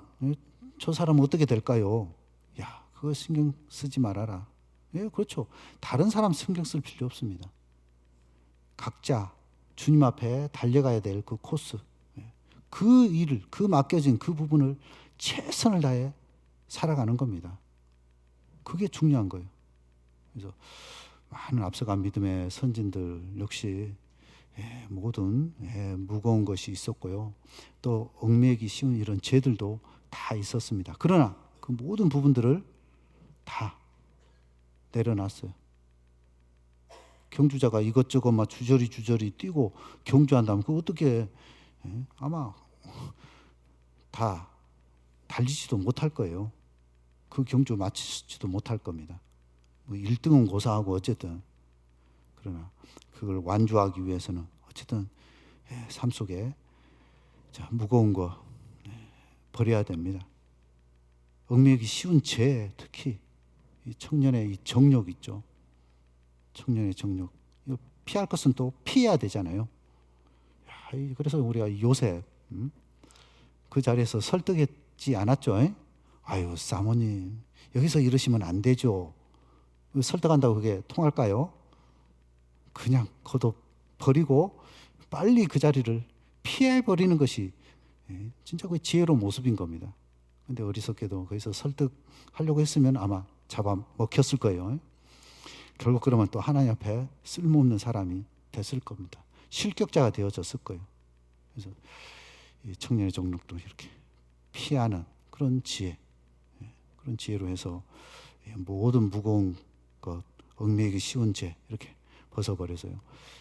A: 저 사람은 어떻게 될까요? 야, 그거 신경 쓰지 말아라. 그렇죠. 다른 사람 신경 쓸 필요 없습니다. 각자 주님 앞에 달려가야 될 그 코스, 그 일을, 그 맡겨진 그 부분을 최선을 다해 살아가는 겁니다. 그게 중요한 거예요. 그래서 많은 앞서간 믿음의 선진들 역시 모든 무거운 것이 있었고요. 또 얽매이기 쉬운 이런 죄들도 다 있었습니다. 그러나 그 모든 부분들을 다 내려놨어요. 경주자가 이것저것 막 주저리 뛰고 경주한다면 그 어떻게 아마 다 달리지도 못할 거예요. 그 경주 마치지도 못할 겁니다. 뭐 1등은 고사하고 어쨌든 그러나 그걸 완주하기 위해서는 어쨌든 삶 속에 무거운 거 버려야 됩니다. 얽매이기 쉬운 죄, 특히 이 청년의 이 정욕 있죠. 청년의 정욕. 이거 피할 것은 또 피해야 되잖아요. 그래서 우리가 요셉 그 자리에서 설득했지 않았죠. 아유 사모님 여기서 이러시면 안 되죠. 설득한다고 그게 통할까요? 그냥 거둬 버리고 빨리 그 자리를 피해 버리는 것이 진짜 그 지혜로운 모습인 겁니다. 근데 어리석게도 거기서 설득하려고 했으면 아마 잡아먹혔을 거예요. 결국 그러면 또 하나님 앞에 쓸모없는 사람이 됐을 겁니다. 실격자가 되어졌을 거예요. 그래서 이 청년의 정욕도 이렇게 피하는 그런 지혜, 그런 지혜로 해서 모든 무거운 것, 얽매이기 쉬운 죄 이렇게 벗어버려서요.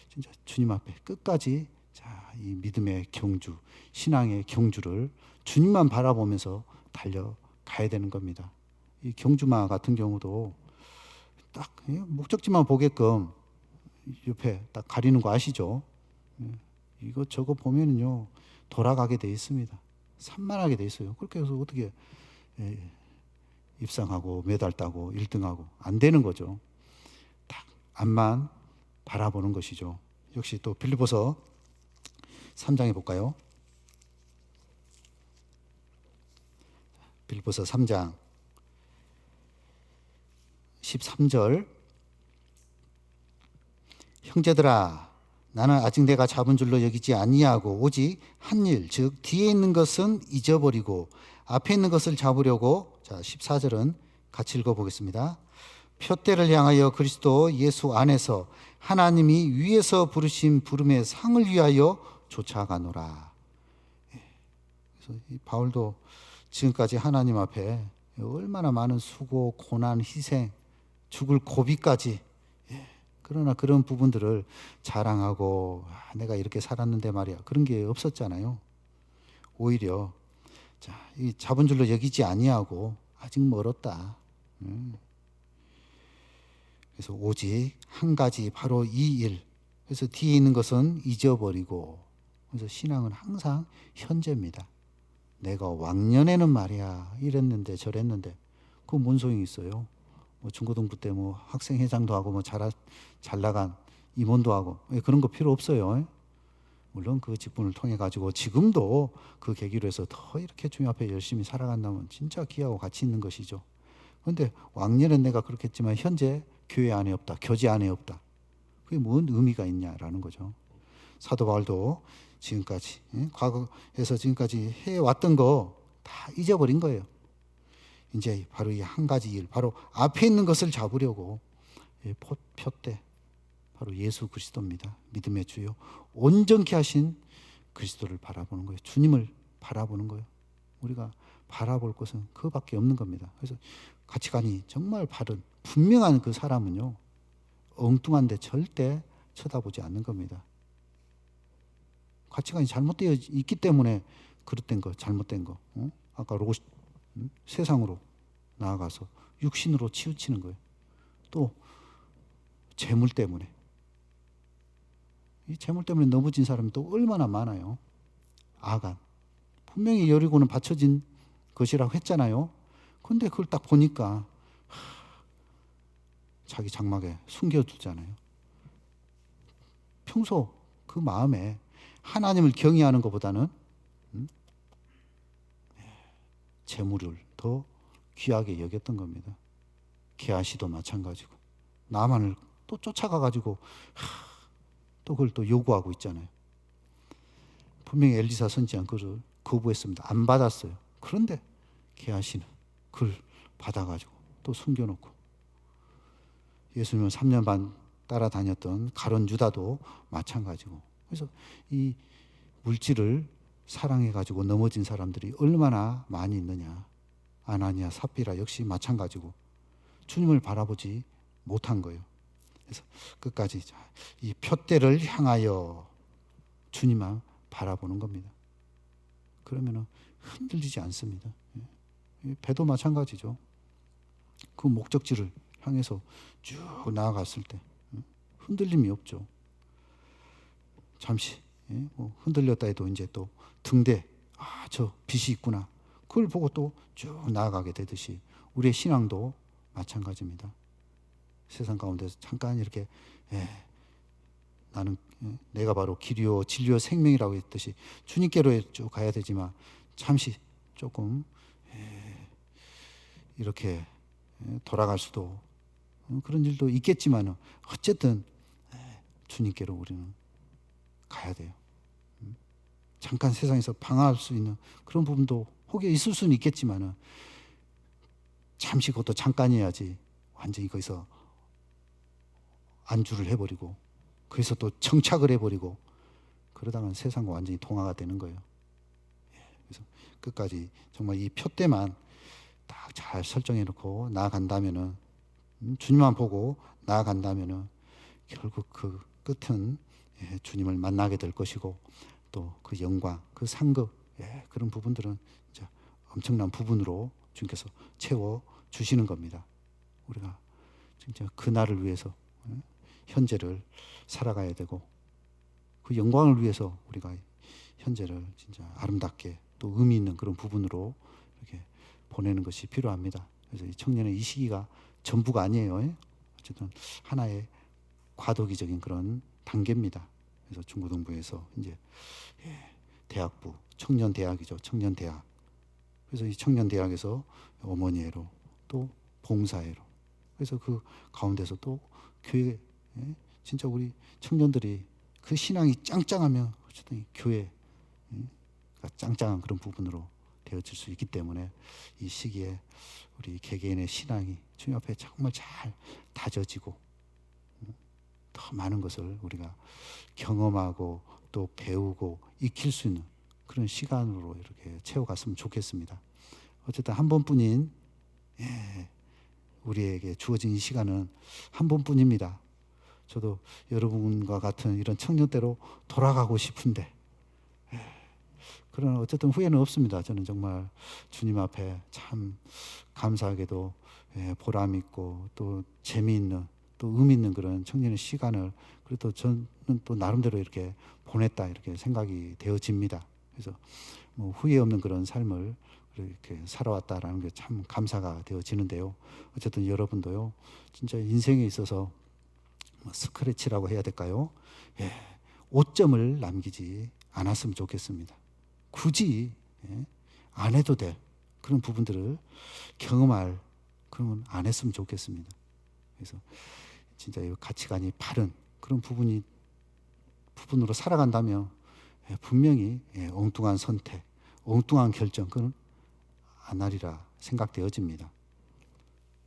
A: 진짜 주님 앞에 끝까지 이 믿음의 경주, 신앙의 경주를 주님만 바라보면서 달려가야 되는 겁니다. 이 경주마 같은 경우도 딱 목적지만 보게끔 옆에 딱 가리는 거 아시죠? 이거 저거 보면은요 돌아가게 돼 있습니다. 산만하게 돼 있어요. 그렇게 해서 어떻게 입상하고 메달 따고 1등하고 안 되는 거죠. 딱 앞만 바라보는 것이죠. 역시 또 빌립보서 3장에 볼까요? 빌립보서 3장 13절 형제들아 나는 아직 내가 잡은 줄로 여기지 아니하고 오직 한 일 즉 뒤에 있는 것은 잊어버리고 앞에 있는 것을 잡으려고. 자 14절은 같이 읽어보겠습니다. 표대를 향하여 그리스도 예수 안에서 하나님이 위에서 부르신 부름의 상을 위하여 쫓아가노라. 그래서 이 바울도 지금까지 하나님 앞에 얼마나 많은 수고, 고난, 희생, 죽을 고비까지, 그러나 그런 부분들을 자랑하고 내가 이렇게 살았는데 말이야 그런 게 없었잖아요. 오히려 이 잡은 줄로 여기지 아니하고 아직 멀었다. 그래서 오직 한 가지 바로 이 일. 그래서 뒤에 있는 것은 잊어버리고. 그래서 신앙은 항상 현재입니다. 내가 왕년에는 말이야 이랬는데 저랬는데 그 뭔 소용이 있어요? 뭐 중고등부 때 뭐 학생회장도 하고 뭐 잘 나간 임원도 하고 그런 거 필요 없어요. 물론 그 직분을 통해 가지고 지금도 그 계기로 해서 더 이렇게 주님 앞에 열심히 살아간다면 진짜 귀하고 가치 있는 것이죠. 그런데 왕년엔 내가 그렇게 했지만 현재 교회 안에 없다, 교제 안에 없다. 그게 뭔 의미가 있냐라는 거죠. 사도 바울도 지금까지 과거에서 지금까지 해왔던 거 다 잊어버린 거예요. 이제 바로 이 한 가지 일, 바로 앞에 있는 것을 잡으려고 표대, 바로 예수 그리스도입니다. 믿음의 주요 온전케 하신 그리스도를 바라보는 거예요. 주님을 바라보는 거예요. 우리가 바라볼 것은 그밖에 없는 겁니다. 그래서 가치관이 정말 바른 분명한 그 사람은요 엉뚱한데 절대 쳐다보지 않는 겁니다. 가치관이 잘못되어 있기 때문에 그릇된 거, 잘못된 거, 아까 세상으로 나아가서 육신으로 치우치는 거예요. 또 재물 때문에, 이 재물 때문에 넘어진 사람이 또 얼마나 많아요. 아간, 분명히 여리고는 받쳐진 것이라고 했잖아요. 근데 그걸 딱 보니까 자기 장막에 숨겨두잖아요. 평소 그 마음에 하나님을 경외하는 것보다는 재물을 더 귀하게 여겼던 겁니다. 게하시도 마찬가지고 나만을 또 쫓아가가지고 또 그걸 또 요구하고 있잖아요. 분명히 엘리사 선지자는 그를 거부했습니다. 안 받았어요. 그런데 게하시는 그걸 받아가지고 또 숨겨놓고, 예수님을 3년 반 따라다녔던 가룟 유다도 마찬가지고. 그래서 이 물질을 사랑해가지고 넘어진 사람들이 얼마나 많이 있느냐. 아나니아, 삽비라 역시 마찬가지고 주님을 바라보지 못한 거예요. 그래서 끝까지 이 표대를 향하여 주님만 바라보는 겁니다. 그러면은 흔들리지 않습니다. 배도 마찬가지죠. 그 목적지를 향해서 쭉 나아갔을 때 흔들림이 없죠. 잠시 흔들렸다 해도 이제 또 등대, 저 빛이 있구나, 그걸 보고 또 쭉 나아가게 되듯이 우리의 신앙도 마찬가지입니다. 세상 가운데서 잠깐 이렇게 나는 내가 바로 길이요 진리요 생명이라고 했듯이 주님께로 쭉 가야 되지만 잠시 조금 이렇게 돌아갈 수도 그런 일도 있겠지만 어쨌든 주님께로 우리는 가야 돼요. 잠깐 세상에서 방황할 수 있는 그런 부분도 혹여 있을 수는 있겠지만 잠시 그것도 잠깐이어야지 완전히 거기서 안주를 해버리고 거기서 또 정착을 해버리고 그러다가는 세상과 완전히 동화가 되는 거예요. 그래서 끝까지 정말 이 표대만 딱 잘 설정해 놓고 나아간다면은 주님만 보고 나아간다면은 결국 그 끝은 주님을 만나게 될 것이고 또 그 영광, 그 상급 그런 부분들은 이제 엄청난 부분으로 주님께서 채워 주시는 겁니다. 우리가 진짜 그 날을 위해서 현재를 살아가야 되고 그 영광을 위해서 우리가 현재를 진짜 아름답게 또 의미 있는 그런 부분으로 이렇게 보내는 것이 필요합니다. 그래서 이 청년의 이 시기가 전부가 아니에요. 어쨌든 하나의 과도기적인 그런 단계입니다. 그래서 중고등부에서 이제 대학부, 청년대학이죠. 청년대학. 그래서 이 청년대학에서 어머니회로 또 봉사회로. 그래서 그 가운데서 또 교회, 진짜 우리 청년들이 그 신앙이 짱짱하면 어쨌든 교회가 짱짱한 그런 부분으로 되어질 수 있기 때문에 이 시기에 우리 개개인의 신앙이 주님 앞에 정말 잘 다져지고 더 많은 것을 우리가 경험하고 또 배우고 익힐 수 있는 그런 시간으로 이렇게 채워갔으면 좋겠습니다. 어쨌든 한 번뿐인 우리에게 주어진 이 시간은 한 번뿐입니다. 저도 여러분과 같은 이런 청년 때로 돌아가고 싶은데 그러나 어쨌든 후회는 없습니다. 저는 정말 주님 앞에 참 감사하게도 보람 있고 또 재미있는 또 의미 있는 그런 청년의 시간을 그래도 저는 또 나름대로 이렇게 보냈다 이렇게 생각이 되어집니다. 그래서 뭐 후회 없는 그런 삶을 이렇게 살아왔다라는 게 참 감사가 되어지는데요. 어쨌든 여러분도요, 진짜 인생에 있어서 뭐 스크래치라고 해야 될까요? 오점을 남기지 않았으면 좋겠습니다. 굳이 안 해도 될 그런 부분들을 경험할 그런 건 안 했으면 좋겠습니다. 그래서 진짜 이 가치관이 바른 그런 부분으로 살아간다면 분명히 엉뚱한 선택, 엉뚱한 결정 그건 안 하리라 생각되어집니다.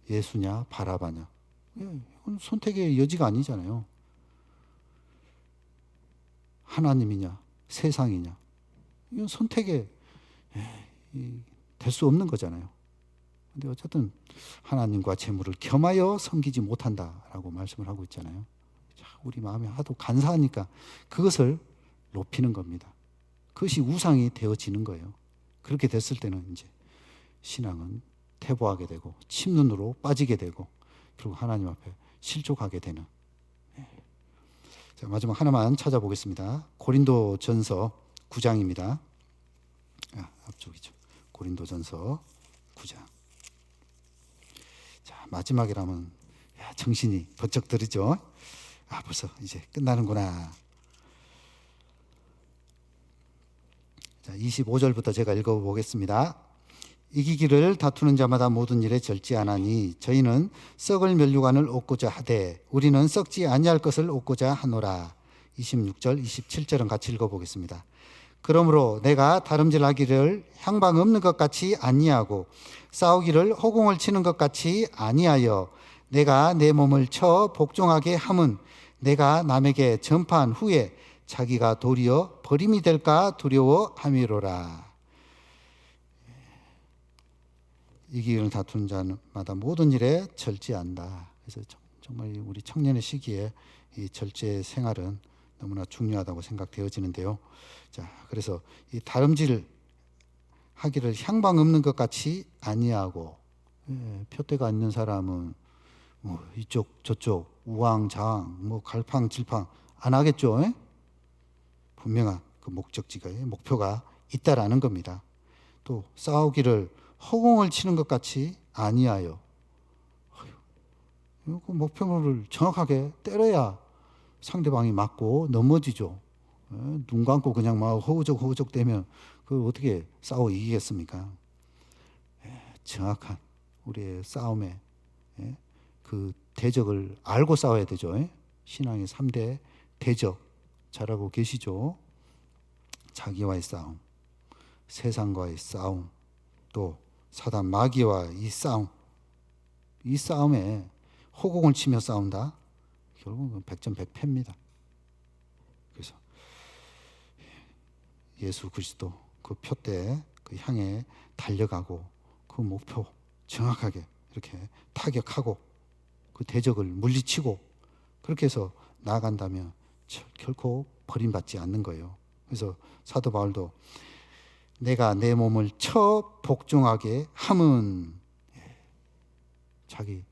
A: 예수냐 바라바냐 이건 선택의 여지가 아니잖아요. 하나님이냐 세상이냐 이건 선택에 될 수 없는 거잖아요. 근데 어쨌든 하나님과 재물을 겸하여 섬기지 못한다라고 말씀을 하고 있잖아요. 우리 마음이 하도 간사하니까 그것을 높이는 겁니다. 그것이 우상이 되어지는 거예요. 그렇게 됐을 때는 이제 신앙은 퇴보하게 되고 침눈으로 빠지게 되고 그리고 하나님 앞에 실족하게 되는. 자, 마지막 하나만 찾아보겠습니다. 고린도전서 9장입니다. 앞쪽이죠. 고린도전서 9장. 자, 마지막이라면 정신이 번쩍 들죠. 벌써 이제 끝나는구나. 자, 25절부터 제가 읽어보겠습니다. 이기기를 다투는 자마다 모든 일에 절제하나니 저희는 썩을 면류관을 얻고자 하되 우리는 썩지 아니할 것을 얻고자 하노라. 26절, 27절은 같이 읽어보겠습니다. 그러므로 내가 다름질하기를 향방 없는 것 같이 아니하고 싸우기를 허공을 치는 것 같이 아니하여 내가 내 몸을 쳐 복종하게 함은 내가 남에게 전파한 후에 자기가 도리어 버림이 될까 두려워함이로라. 이기기를 다투는 자마다 모든 일에 절제한다. 그래서 정말 우리 청년의 시기에 이 절제 생활은 너무나 중요하다고 생각되어지는데요. 자, 그래서 이 다름질 하기를 향방 없는 것 같이 아니하고, 표대가 있는 사람은 뭐 이쪽 저쪽 우왕좌왕 뭐 갈팡질팡 안 하겠죠. 분명한 그 목표가 있다라는 겁니다. 또 싸우기를 허공을 치는 것 같이 아니하여, 그 목표를 정확하게 때려야 상대방이 맞고 넘어지죠. 눈 감고 그냥 막 허우적허우적 되면 그걸 어떻게 싸워 이기겠습니까? 정확한 우리의 싸움에 그 대적을 알고 싸워야 되죠. 신앙의 3대 대적 잘 알고 계시죠? 자기와의 싸움, 세상과의 싸움, 또 사단 마귀와 이 싸움에 호공을 치며 싸운다. 결국은 백전백패입니다. 그래서 예수 그리스도 그 표대 그 향해 달려가고 그 목표 정확하게 이렇게 타격하고 그 대적을 물리치고 그렇게 해서 나아간다면 결코 버림받지 않는 거예요. 그래서 사도 바울도 내가 내 몸을 쳐 복종하게 함은, 자기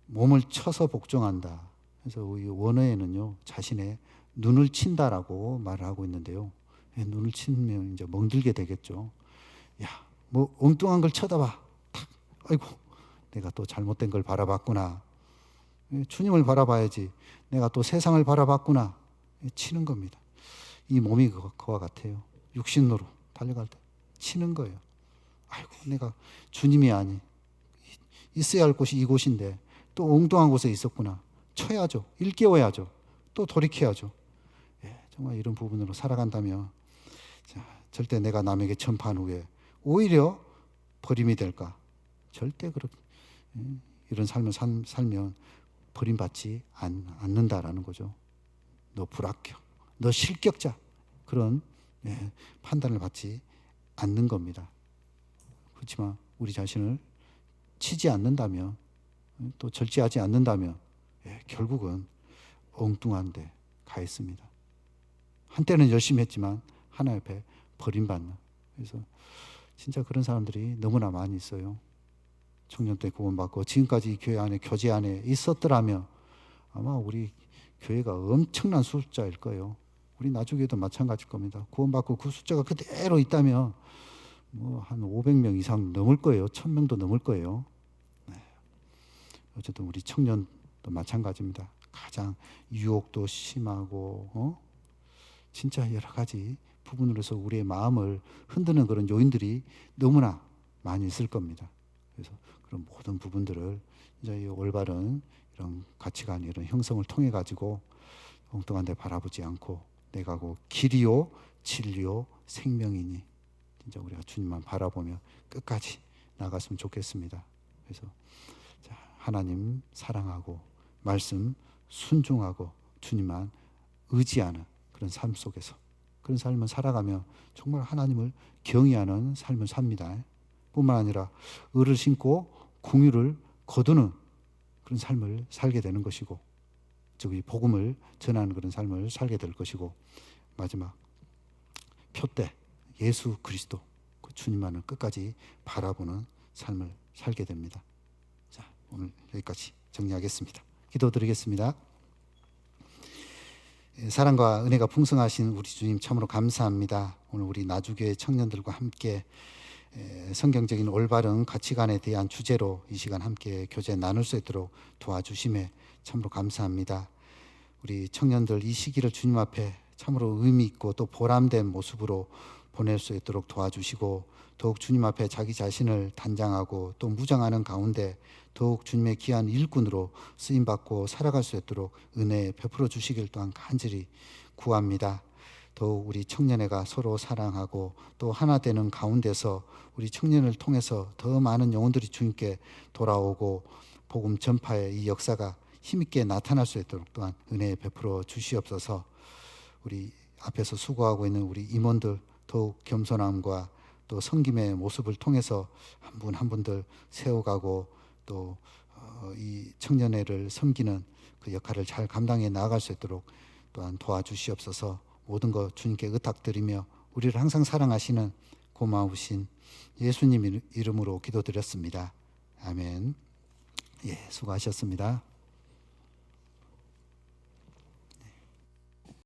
A: 몸을 쳐서 복종한다. 그래서 이 원어에는요, 자신의 눈을 친다라고 말을 하고 있는데요. 눈을 치면 이제 멍들게 되겠죠. 야, 뭐 엉뚱한 걸 쳐다봐. 탁, 아이고, 내가 또 잘못된 걸 바라봤구나. 주님을 바라봐야지. 내가 또 세상을 바라봤구나. 치는 겁니다. 이 몸이 그와 같아요. 육신으로 달려갈 때 치는 거예요. 아이고, 내가 주님이 아니. 있어야 할 곳이 이곳인데 또 엉뚱한 곳에 있었구나. 쳐야죠. 일깨워야죠. 또 돌이켜야죠. 정말 이런 부분으로 살아간다면 절대 내가 남에게 전파한 후에 오히려 버림이 될까? 절대 그렇게 이런 삶을 살면 버림받지 않는다라는 거죠. 너 불합격, 너 실격자, 그런 판단을 받지 않는 겁니다. 그렇지만 우리 자신을 치지 않는다면, 또 절제하지 않는다면 결국은 엉뚱한 데 가 있습니다. 한때는 열심히 했지만 하나님 앞에 버림받는. 그래서 진짜 그런 사람들이 너무나 많이 있어요. 청년 때 구원받고 지금까지 교회 안에, 교제 안에 있었더라면 아마 우리 교회가 엄청난 숫자일 거예요. 우리 나중에도 마찬가지일 겁니다. 구원받고 그 숫자가 그대로 있다면 뭐 한 500명 이상 넘을 거예요. 1000명도 넘을 거예요. 어쨌든 우리 청년도 마찬가지입니다. 가장 유혹도 심하고 진짜 여러 가지 부분으로서 우리의 마음을 흔드는 그런 요인들이 너무나 많이 있을 겁니다. 그래서 그런 모든 부분들을 이제 이 올바른 이런 가치관, 이런 형성을 통해 가지고 엉뚱한 데 바라보지 않고 내가 곧 길이요 진리요 생명이니, 진짜 우리가 주님만 바라보며 끝까지 나갔으면 좋겠습니다. 그래서 하나님 사랑하고 말씀 순종하고 주님만 의지하는 그런 삶 속에서, 그런 삶을 살아가며 정말 하나님을 경외하는 삶을 삽니다. 뿐만 아니라 의를 신고 공의를 거두는 그런 삶을 살게 되는 것이고, 즉 이 복음을 전하는 그런 삶을 살게 될 것이고, 마지막 표대 예수 그리스도 그 주님만을 끝까지 바라보는 삶을 살게 됩니다. 자, 오늘 여기까지 정리하겠습니다. 기도드리겠습니다. 사랑과 은혜가 풍성하신 우리 주님 참으로 감사합니다. 오늘 우리 나주교회 청년들과 함께 성경적인 올바른 가치관에 대한 주제로 이 시간 함께 교제 나눌 수 있도록 도와주심에 참으로 감사합니다. 우리 청년들 이 시기를 주님 앞에 참으로 의미 있고 또 보람된 모습으로 보낼 수 있도록 도와주시고, 더욱 주님 앞에 자기 자신을 단장하고 또 무장하는 가운데 더욱 주님의 귀한 일꾼으로 쓰임받고 살아갈 수 있도록 은혜 베풀어 주시길 또한 간절히 구합니다. 더욱 우리 청년회가 서로 사랑하고 또 하나 되는 가운데서 우리 청년을 통해서 더 많은 영혼들이 주님께 돌아오고 복음 전파의 이 역사가 힘있게 나타날 수 있도록 또한 은혜 베풀어 주시옵소서. 우리 앞에서 수고하고 있는 우리 임원들 더욱 겸손함과 또 섬김의 모습을 통해서 한 분 한 분들 세워가고 또 이 청년회를 섬기는 그 역할을 잘 감당해 나아갈 수 있도록 또한 도와주시옵소서. 모든 것 주님께 의탁드리며 우리를 항상 사랑하시는 고마우신 예수님 이름으로 기도드렸습니다. 아멘. 예, 수고하셨습니다.